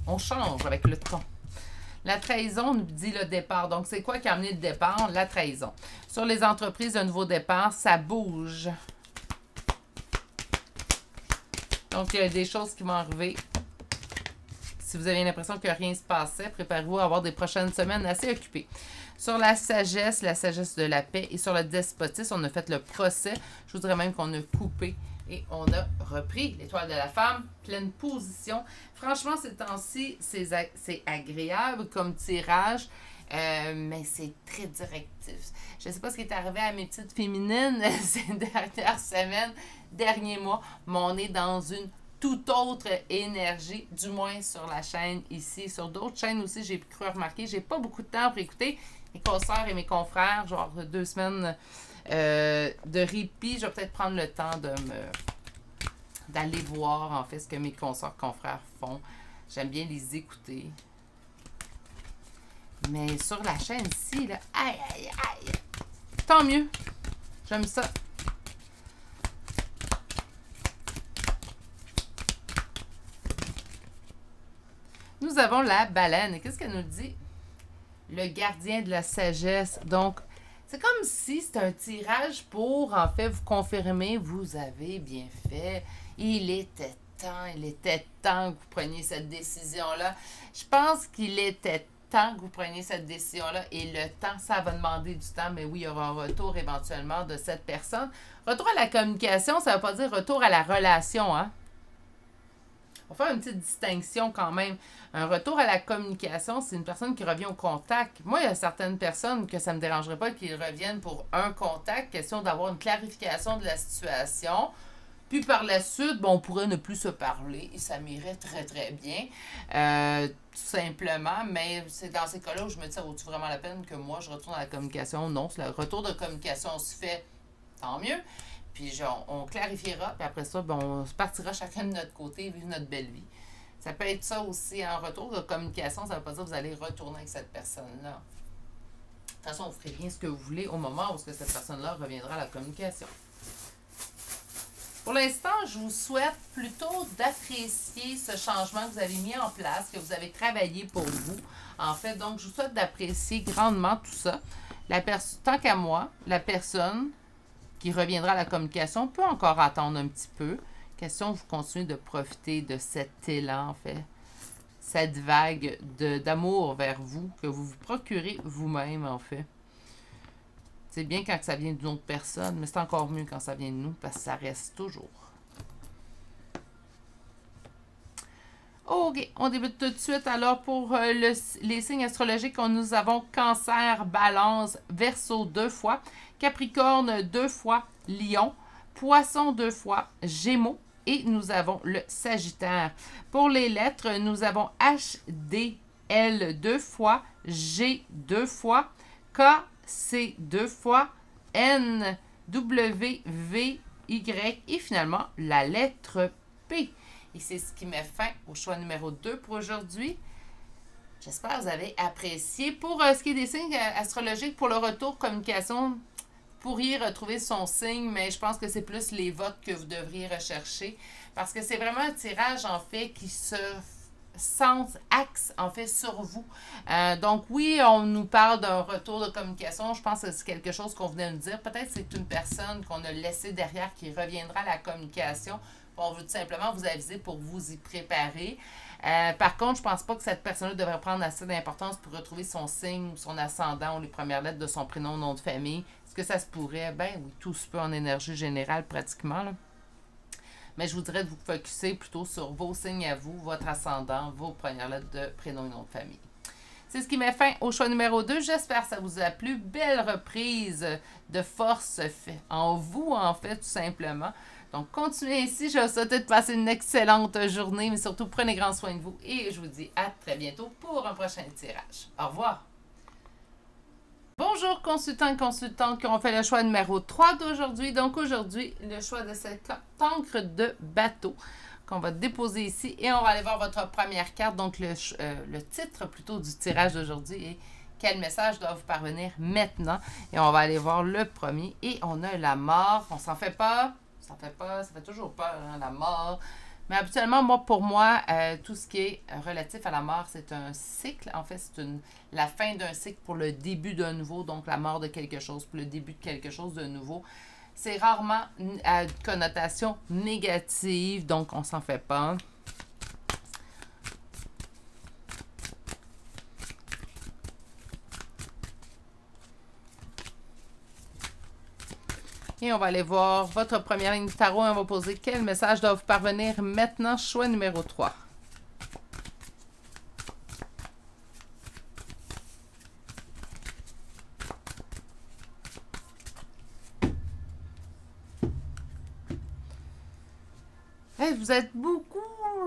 On change avec le temps. La trahison nous dit le départ. Donc, c'est quoi qui a amené le départ? La trahison. Sur les entreprises, un nouveau départ, ça bouge. Donc, il y a des choses qui vont arriver. Si vous avez l'impression que rien ne se passait, préparez-vous à avoir des prochaines semaines assez occupées. Sur la sagesse de la paix et sur le despotisme, on a fait le procès. Je vous dirais même qu'on a coupé et on a repris l'étoile de la femme, pleine position. Franchement, ces temps-ci, c'est agréable comme tirage. Mais c'est très directif. Je ne sais pas ce qui est arrivé à mes petites féminines ces dernières semaines, derniers mois, mais on est dans une toute autre énergie, du moins sur la chaîne ici. Sur d'autres chaînes aussi, j'ai cru remarquer, j'ai pas beaucoup de temps pour écouter mes consoeurs et mes confrères, genre 2 semaines de répit. Je vais peut-être prendre le temps d'aller voir en fait ce que mes consoeurs confrères font. J'aime bien les écouter. Mais sur la chaîne ici, là, aïe, aïe, aïe. Tant mieux. J'aime ça. Nous avons la baleine. Et qu'est-ce qu'elle nous dit? Le gardien de la sagesse. Donc, c'est comme si c'était un tirage pour, en fait, vous confirmer, vous avez bien fait. Il était temps que vous preniez cette décision-là. Je pense qu'il était temps que vous preniez cette décision-là et le temps, ça va demander du temps, mais oui, il y aura un retour éventuellement de cette personne. Retour à la communication, ça ne veut pas dire retour à la relation, hein? On va faire une petite distinction quand même. Un retour à la communication, c'est une personne qui revient au contact. Moi, il y a certaines personnes que ça ne me dérangerait pas qu'ils reviennent pour un contact, question d'avoir une clarification de la situation. Puis par la suite, bon, on pourrait ne plus se parler et ça m'irait très, très bien. Tout simplement. Mais c'est dans ces cas-là où je me dis, ça vaut-tu vraiment la peine que moi, je retourne à la communication? Non, le retour de communication se fait, tant mieux. Puis on clarifiera, puis après ça, bon, on partira chacun de notre côté, vivre notre belle vie. Ça peut être ça aussi, un retour de communication, ça ne veut pas dire que vous allez retourner avec cette personne-là. De toute façon, vous ferez bien ce que vous voulez au moment où cette personne-là reviendra à la communication. Pour l'instant, je vous souhaite plutôt d'apprécier ce changement que vous avez mis en place, que vous avez travaillé pour vous. En fait, donc, je vous souhaite d'apprécier grandement tout ça. Tant qu'à moi, la personne qui reviendra à la communication peut encore attendre un petit peu. Question, vous continuez de profiter de cet élan, en fait. Cette vague d'amour vers vous, que vous vous procurez vous-même, en fait. C'est bien quand ça vient d'une autre personne, mais c'est encore mieux quand ça vient de nous parce que ça reste toujours. OK, on débute tout de suite. Alors, pour les signes astrologiques, nous avons Cancer, Balance, Verseau 2 fois, Capricorne 2 fois, Lion, Poisson 2 fois, Gémeaux et nous avons le Sagittaire. Pour les lettres, nous avons H, D, L 2 fois, G 2 fois, K, C 2 fois, N, W, V, Y et finalement la lettre P. Et c'est ce qui met fin au choix numéro 2 pour aujourd'hui. J'espère que vous avez apprécié. Pour ce qui est des signes astrologiques, pour le retour communication, vous pourriez retrouver son signe, mais je pense que c'est plus les votes que vous devriez rechercher. Parce que c'est vraiment un tirage, en fait, qui se axe, en fait, sur vous. Donc, oui, on nous parle d'un retour de communication. Je pense que c'est quelque chose qu'on venait de dire. Peut-être que c'est une personne qu'on a laissée derrière qui reviendra à la communication. On veut tout simplement vous aviser pour vous y préparer. Par contre, je ne pense pas que cette personne-là devrait prendre assez d'importance pour retrouver son signe ou son ascendant ou les premières lettres de son prénom, nom de famille. Est-ce que ça se pourrait? Ben oui, tout se peut en énergie générale pratiquement, là. Mais je vous dirais de vous focusser plutôt sur vos signes à vous, votre ascendant, vos premières lettres de prénom et nom de famille. C'est ce qui met fin au choix numéro 2. J'espère que ça vous a plu. Belle reprise de force en vous, en fait, tout simplement. Donc, continuez ainsi. Je vous souhaite de passer une excellente journée, mais surtout, prenez grand soin de vous. Et je vous dis à très bientôt pour un prochain tirage. Au revoir. Bonjour, consultants et consultantes qui ont fait le choix numéro 3 d'aujourd'hui. Donc, aujourd'hui, le choix de cette encre de bateau qu'on va déposer ici. Et on va aller voir votre première carte, donc le titre plutôt du tirage d'aujourd'hui est « Quel message doit vous parvenir maintenant? » Et on va aller voir le premier. Et on a la mort. On s'en fait pas. Ça fait toujours peur, hein, la mort. Mais habituellement, pour moi, tout ce qui est relatif à la mort, c'est un cycle. En fait, c'est la fin d'un cycle pour le début d'un nouveau, donc la mort de quelque chose, pour le début de quelque chose de nouveau. C'est rarement à une connotation négative, donc on s'en fait pas. Et on va aller voir votre première ligne du tarot. On va poser quel message doit vous parvenir maintenant. Choix numéro 3. Hey, vous êtes beaucoup,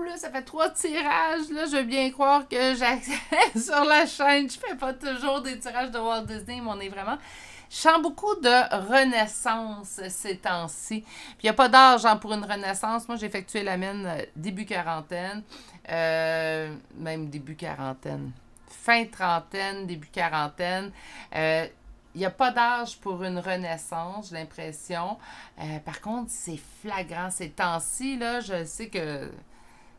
là. Ça fait 3 tirages, là. Je veux bien croire que j'accède sur la chaîne. Je fais pas toujours des tirages de Walt Disney, mais on est vraiment... Je sens beaucoup de renaissance ces temps-ci. Puis il n'y a pas d'âge pour une renaissance. Moi, j'ai effectué la mienne début quarantaine, même début quarantaine, fin trentaine, début quarantaine. Il n'y a pas d'âge pour une renaissance, j'ai l'impression. Par contre, c'est flagrant ces temps-ci, là. Je sais que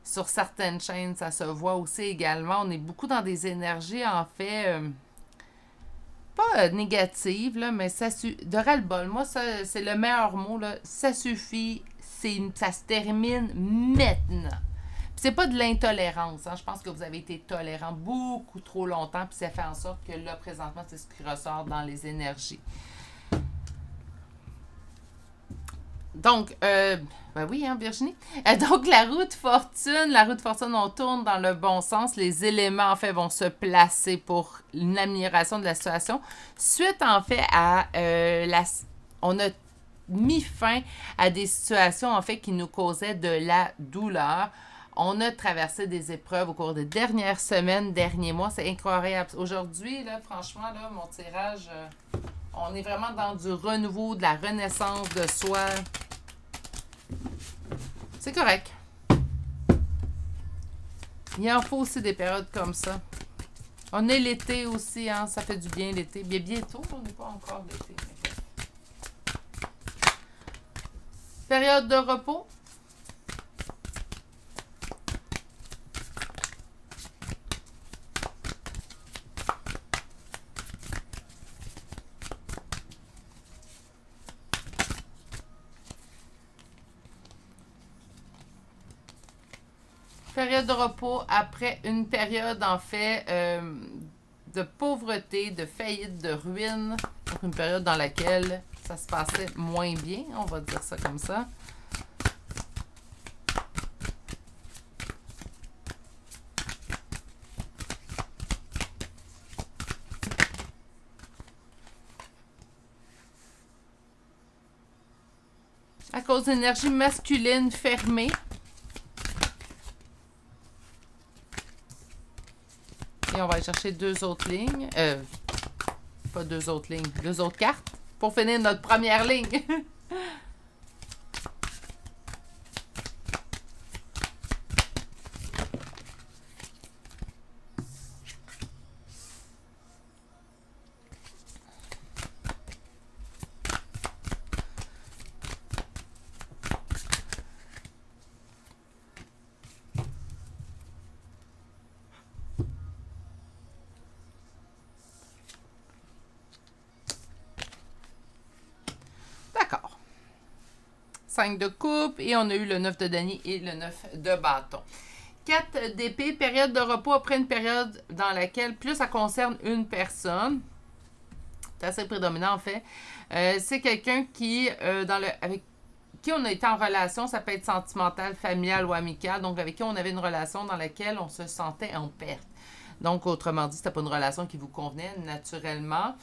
sur certaines chaînes, ça se voit aussi également. On est beaucoup dans des énergies, en fait... pas négative, là, mais de ras-le-bol. Moi, ça, c'est le meilleur mot, là. Ça suffit, ça se termine maintenant. Puis c'est pas de l'intolérance, hein. Je pense que vous avez été tolérant beaucoup trop longtemps, puis ça fait en sorte que là, présentement, c'est ce qui ressort dans les énergies. Donc, ben oui, hein, Virginie. Donc, la roue de fortune, on tourne dans le bon sens. Les éléments, en fait, vont se placer pour une amélioration de la situation. Suite, en fait, à on a mis fin à des situations, en fait, qui nous causaient de la douleur. On a traversé des épreuves au cours des dernières semaines, derniers mois. C'est incroyable. Aujourd'hui, là, franchement, là, mon tirage, on est vraiment dans du renouveau, de la renaissance de soi. C'est correct. Il en faut aussi des périodes comme ça. On est l'été aussi, hein, ça fait du bien l'été. Bien, bientôt, on n'est pas encore l'été. Période de repos. Période de repos après une période, en fait, de pauvreté, de faillite, de ruine. Donc, une période dans laquelle ça se passait moins bien, on va dire ça comme ça. À cause d'énergie masculine fermée. Et on va aller chercher deux autres lignes. Pas deux autres lignes, deux autres cartes. Pour finir notre première ligne. D'accord. 5 de coupe et on a eu le 9 de denier et le 9 de bâton. 4 d'épée, période de repos après une période dans laquelle plus ça concerne une personne. C'est assez prédominant en fait. C'est quelqu'un qui, avec qui on a été en relation, ça peut être sentimental, familial ou amical, donc avec qui on avait une relation dans laquelle on se sentait en perte. Donc, autrement dit, c'était pas une relation qui vous convenait naturellement.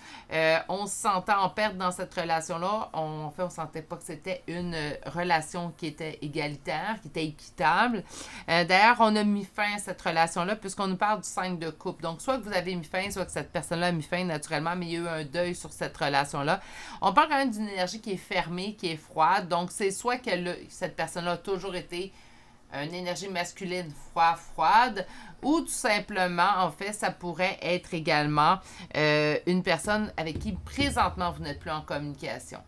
On se sentait en perte dans cette relation-là. En fait, on sentait pas que c'était une relation qui était égalitaire, qui était équitable. D'ailleurs, on a mis fin à cette relation-là puisqu'on nous parle du 5 de coupe. Donc, soit que vous avez mis fin, soit que cette personne-là a mis fin naturellement, mais il y a eu un deuil sur cette relation-là. On parle quand même d'une énergie qui est fermée, qui est froide. Donc, c'est soit que cette personne-là a toujours été une énergie masculine froide, ou tout simplement, en fait, ça pourrait être également une personne avec qui présentement vous n'êtes plus en communication.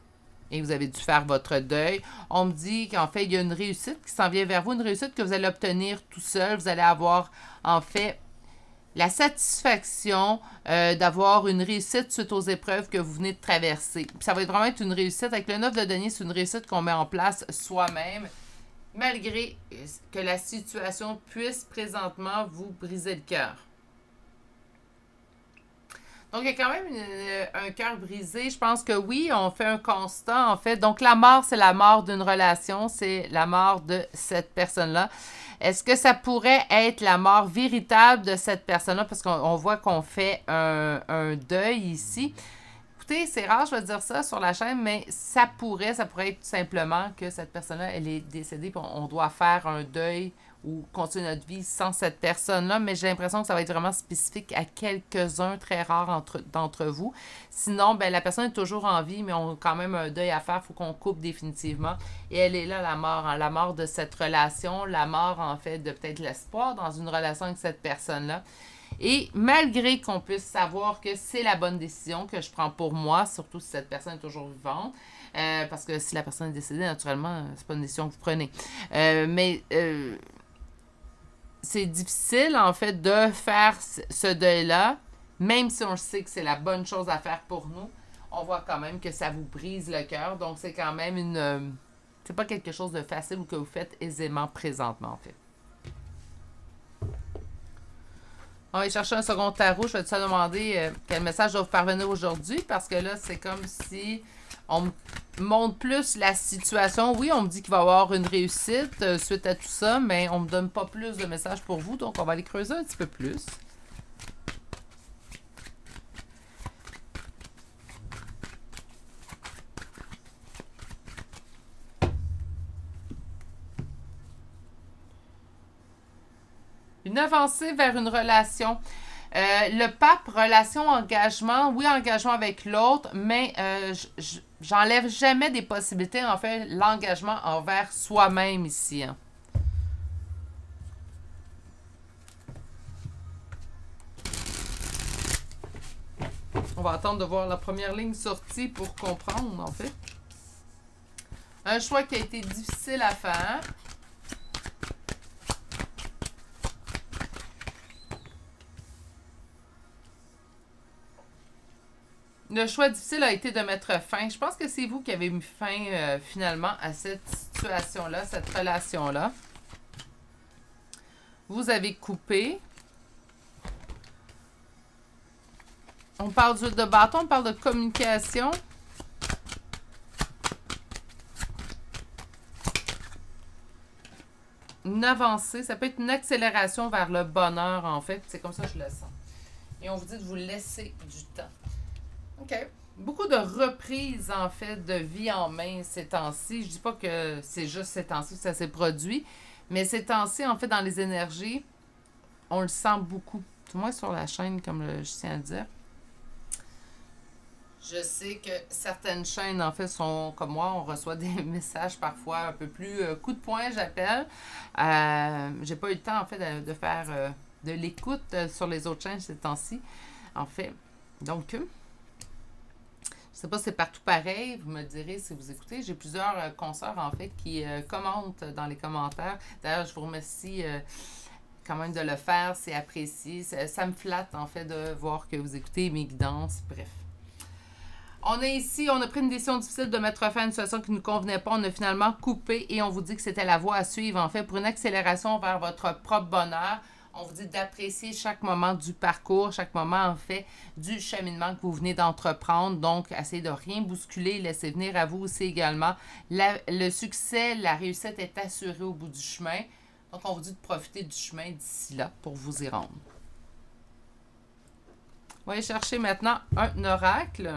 Et vous avez dû faire votre deuil. On me dit qu'en fait, il y a une réussite qui s'en vient vers vous, une réussite que vous allez obtenir tout seul. Vous allez avoir, en fait, la satisfaction d'avoir une réussite suite aux épreuves que vous venez de traverser. Puis ça va vraiment être une réussite. Avec le 9 de denier, c'est une réussite qu'on met en place soi-même, malgré que la situation puisse présentement vous briser le cœur. Donc, il y a quand même un cœur brisé. Je pense que oui, on fait un constat, en fait. Donc, la mort, c'est la mort d'une relation. C'est la mort de cette personne-là. Est-ce que ça pourrait être la mort véritable de cette personne-là? Parce qu'on voit qu'on fait un deuil ici. Écoutez, c'est rare, je vais dire ça sur la chaîne, mais ça pourrait être tout simplement que cette personne-là, elle est décédée, puis on doit faire un deuil ou continuer notre vie sans cette personne-là, mais j'ai l'impression que ça va être vraiment spécifique à quelques-uns, très rares d'entre vous. Sinon, ben, la personne est toujours en vie, mais on a quand même un deuil à faire, il faut qu'on coupe définitivement. Et elle est là, la mort, hein, la mort de cette relation, la mort, en fait, de peut-être l'espoir dans une relation avec cette personne-là. Et malgré qu'on puisse savoir que c'est la bonne décision que je prends pour moi, surtout si cette personne est toujours vivante, parce que si la personne est décédée, naturellement, c'est pas une décision que vous prenez. Mais c'est difficile, en fait, de faire ce deuil-là, même si on sait que c'est la bonne chose à faire pour nous, on voit quand même que ça vous brise le cœur. Donc, c'est quand même c'est pas quelque chose de facile ou que vous faites aisément présentement, en fait. On va aller chercher un second tarot. Je vais te demander quel message doit vous parvenir aujourd'hui, parce que là, c'est comme si on me montre plus la situation. Oui, on me dit qu'il va y avoir une réussite suite à tout ça, mais on ne me donne pas plus de messages pour vous, donc on va aller creuser un petit peu plus. Une avancée vers une relation. Le pape, relation, engagement. Oui, engagement avec l'autre, mais j'enlève jamais des possibilités, en fait, l'engagement envers soi-même ici. Hein. On va attendre de voir la première ligne sortie pour comprendre, en fait. Un choix qui a été difficile à faire. Le choix difficile a été de mettre fin. Je pense que c'est vous qui avez mis fin finalement à cette situation-là, cette relation-là. Vous avez coupé. On parle d'huile de bâton, on parle de communication. Une avancée, ça peut être une accélération vers le bonheur, en fait. C'est comme ça que je le sens. Et on vous dit de vous laisser du temps. OK. Beaucoup de reprises, en fait, de vie en main ces temps-ci. Je dis pas que c'est juste ces temps-ci que ça s'est produit, mais ces temps-ci, en fait, dans les énergies, on le sent beaucoup. Du moins sur la chaîne, comme je tiens à le dire. Je sais que certaines chaînes, en fait, sont comme moi. On reçoit des messages parfois un peu plus coup de poing, j'appelle. J'ai pas eu le temps, en fait, de faire de l'écoute sur les autres chaînes ces temps-ci, en fait. Donc, je sais pas si c'est partout pareil. Vous me direz si vous écoutez. J'ai plusieurs consoeurs, en fait, qui commentent dans les commentaires. D'ailleurs, je vous remercie quand même de le faire. C'est apprécié. Ça me flatte, en fait, de voir que vous écoutez mes guidances. Bref. On est ici, on a pris une décision difficile de mettre fin à une situation qui ne nous convenait pas. On a finalement coupé et on vous dit que c'était la voie à suivre, en fait, pour une accélération vers votre propre bonheur. On vous dit d'apprécier chaque moment du parcours, chaque moment, en fait, du cheminement que vous venez d'entreprendre. Donc, essayez de rien bousculer, laissez venir à vous aussi également. Le succès, la réussite est assurée au bout du chemin. Donc, on vous dit de profiter du chemin d'ici là pour vous y rendre. On va aller chercher maintenant un oracle.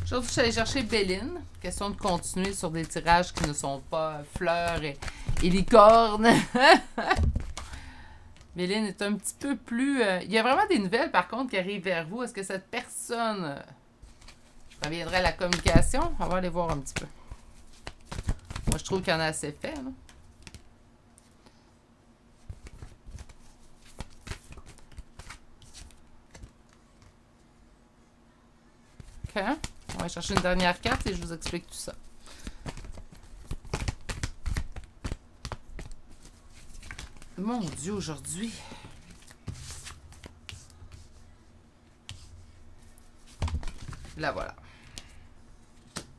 Aujourd'hui, je suis allée chercher Béline. Question de continuer sur des tirages qui ne sont pas fleurs et licornes. Béline est un petit peu plus... il y a vraiment des nouvelles, par contre, qui arrivent vers vous. Est-ce que cette personne reviendrait à la communication? On va aller voir un petit peu. Moi, je trouve qu'il y en a assez fait, là. OK. On va chercher une dernière carte et je vous explique tout ça. Mon Dieu, aujourd'hui. Là, voilà.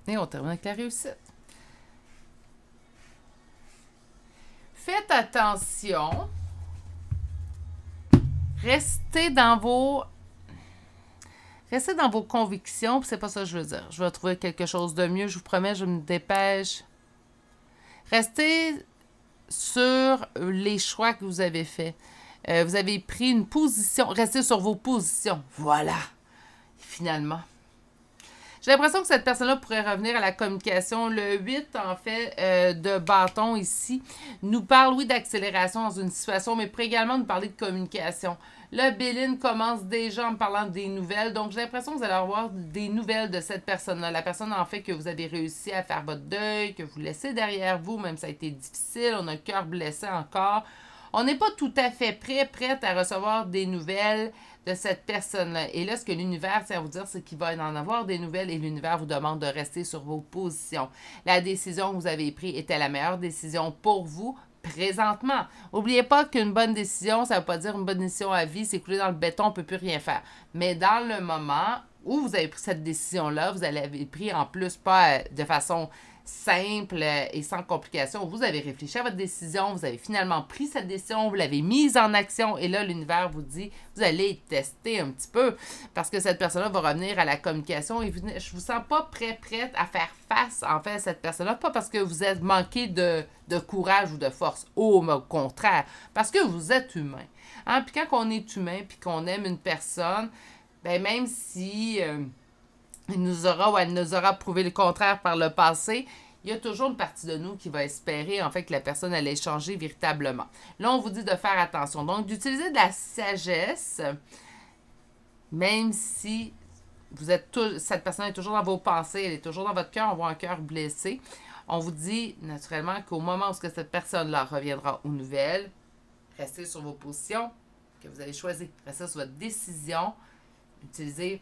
Et on termine avec la réussite. Faites attention. Restez dans vos convictions, puis c'est pas ça que je veux dire. Je vais trouver quelque chose de mieux, je vous promets, je me dépêche. Restez sur les choix que vous avez faits. Vous avez pris une position. Restez sur vos positions. Voilà. Finalement. J'ai l'impression que cette personne-là pourrait revenir à la communication. Le 8, en fait, de bâton ici, nous parle, oui, d'accélération dans une situation, mais pourrait également nous parler de communication. Là, Béline commence déjà en me parlant des nouvelles. Donc, j'ai l'impression que vous allez avoir des nouvelles de cette personne-là. La personne, en fait, que vous avez réussi à faire votre deuil, que vous laissez derrière vous, même si ça a été difficile, on a le cœur blessé encore. On n'est pas tout à fait prête à recevoir des nouvelles de cette personne-là. Et là, ce que l'univers tient à vous dire, c'est qu'il va en avoir des nouvelles et l'univers vous demande de rester sur vos positions. La décision que vous avez prise était la meilleure décision pour vous présentement. N'oubliez pas qu'une bonne décision, ça ne veut pas dire une bonne décision à vie, c'est coulé dans le béton, on ne peut plus rien faire. Mais dans le moment où vous avez pris cette décision-là, vous l'avez pris en plus pas de façon simple et sans complication. Vous avez réfléchi à votre décision, vous avez finalement pris cette décision, vous l'avez mise en action et là, l'univers vous dit, vous allez tester un petit peu parce que cette personne-là va revenir à la communication et je vous sens pas prête à faire face, en fait, à cette personne-là, pas parce que vous êtes manqué de courage ou de force, au contraire, parce que vous êtes humain. Hein? Puis quand on est humain puis qu'on aime une personne, ben même si... il nous aura ou elle nous aura prouvé le contraire par le passé, il y a toujours une partie de nous qui va espérer, en fait, que la personne allait changer véritablement. Là, on vous dit de faire attention. Donc, d'utiliser de la sagesse, même si cette personne est toujours dans vos pensées, elle est toujours dans votre cœur, on voit un cœur blessé. On vous dit, naturellement, qu'au moment où cette personne-là reviendra aux nouvelles, restez sur vos positions que vous avez choisies. Restez sur votre décision. Utilisez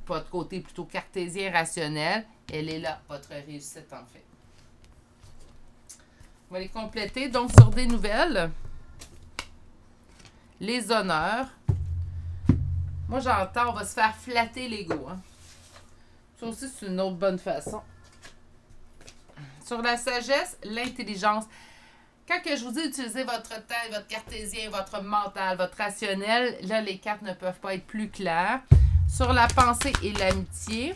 votre côté plutôt cartésien, rationnel. Elle est là, votre réussite, en fait. On va les compléter. Donc, sur des nouvelles, les honneurs. Moi, j'entends, on va se faire flatter l'ego. Hein. Ça aussi, c'est une autre bonne façon. Sur la sagesse, l'intelligence. Quand que je vous dis d'utiliser votre tête, votre cartésien, votre mental, votre rationnel, là, les cartes ne peuvent pas être plus claires. Sur la pensée et l'amitié,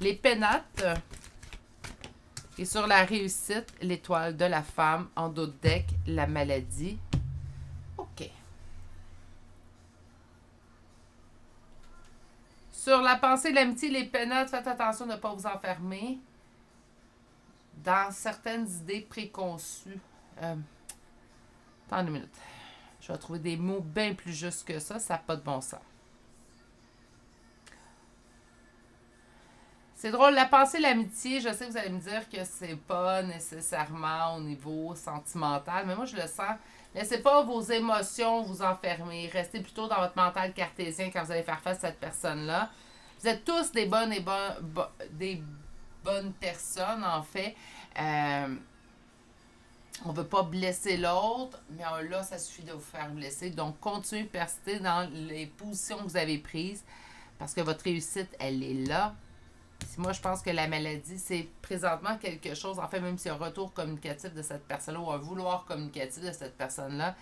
les pénates. Et sur la réussite, l'étoile de la femme. En dos de deck, la maladie. OK. Sur la pensée et l'amitié, les pénates, faites attention de ne pas vous enfermer dans certaines idées préconçues. Attends une minute. Je vais trouver des mots bien plus justes que ça. Ça n'a pas de bon sens. C'est drôle, la pensée, l'amitié, je sais que vous allez me dire que c'est pas nécessairement au niveau sentimental, mais moi je le sens. Laissez pas vos émotions vous enfermer. Restez plutôt dans votre mental cartésien quand vous allez faire face à cette personne-là. Vous êtes tous des bonnes personnes, en fait. On ne veut pas blesser l'autre, mais là, ça suffit de vous faire blesser. Donc, continuez de persister dans les positions que vous avez prises parce que votre réussite, elle est là. Moi, je pense que la maladie, c'est présentement quelque chose, en fait, même s'il y a un retour communicatif de cette personne-là ou un vouloir communicatif de cette personne-là,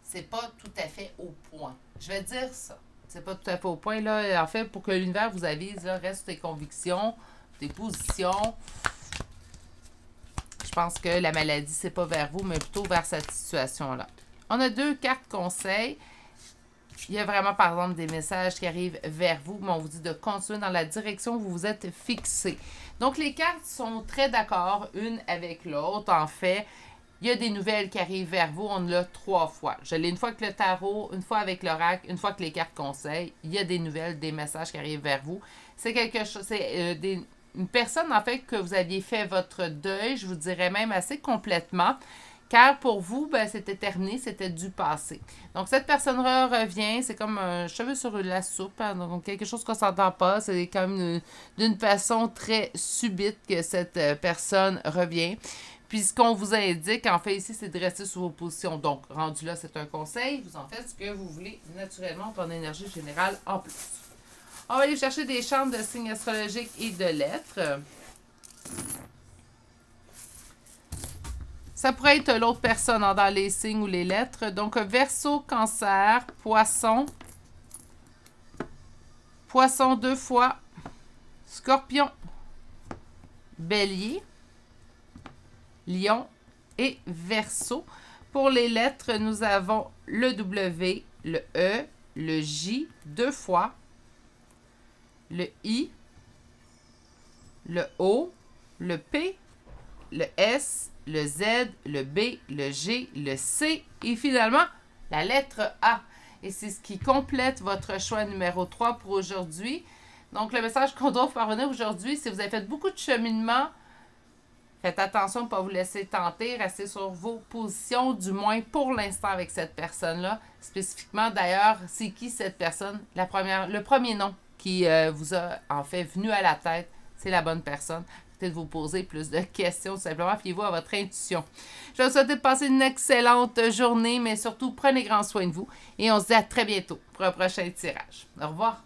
c'est pas tout à fait au point. Je vais dire ça. C'est pas tout à fait au point, là. En fait, pour que l'univers vous avise, là, reste tes convictions, tes positions. Je pense que la maladie, c'est pas vers vous, mais plutôt vers cette situation-là. On a 2 cartes conseils. Il y a vraiment, par exemple, des messages qui arrivent vers vous, mais on vous dit de continuer dans la direction où vous vous êtes fixé. Donc, les cartes sont très d'accord une avec l'autre. En fait, il y a des nouvelles qui arrivent vers vous. On l'a 3 fois. Je l'ai une fois avec le tarot, une fois avec l'oracle, une fois avec les cartes conseils. Il y a des nouvelles, des messages qui arrivent vers vous. C'est quelque chose, c'est une personne, en fait, que vous aviez fait votre deuil, je vous dirais même assez complètement. Car pour vous, ben, c'était terminé, c'était du passé. Donc, cette personne-là revient, c'est comme un cheveu sur la soupe, hein, donc quelque chose qu'on ne s'entend pas. C'est quand même d'une façon très subite que cette personne revient. Puis, ce qu'on vous indique, en fait, ici, c'est de rester sur vos positions. Donc, rendu là, c'est un conseil. Vous en faites ce que vous voulez naturellement pour l'énergie générale en plus. On va aller chercher des chantes de signes astrologiques et de lettres. Ça pourrait être l'autre personne hein, dans les signes ou les lettres. Donc, Verseau, Cancer, Poisson. Poisson 2 fois. Scorpion. Bélier. Lion et Verseau. Pour les lettres, nous avons le W, le E, le J 2 fois. Le I. Le O. Le P. Le S. Le Z, le B, le G, le C et finalement la lettre A. Et c'est ce qui complète votre choix numéro 3 pour aujourd'hui. Donc, le message qu'on doit vous parvenir aujourd'hui, si vous avez fait beaucoup de cheminement, faites attention de ne pas vous laisser tenter, restez sur vos positions, du moins pour l'instant avec cette personne-là. Spécifiquement, d'ailleurs, c'est qui cette personne? Le premier nom qui vous a en fait venu à la tête, c'est la bonne personne. De vous poser plus de questions, tout simplement. Fiez-vous à votre intuition. Je vous souhaite de passer une excellente journée, mais surtout, prenez grand soin de vous. Et on se dit à très bientôt pour un prochain tirage. Au revoir.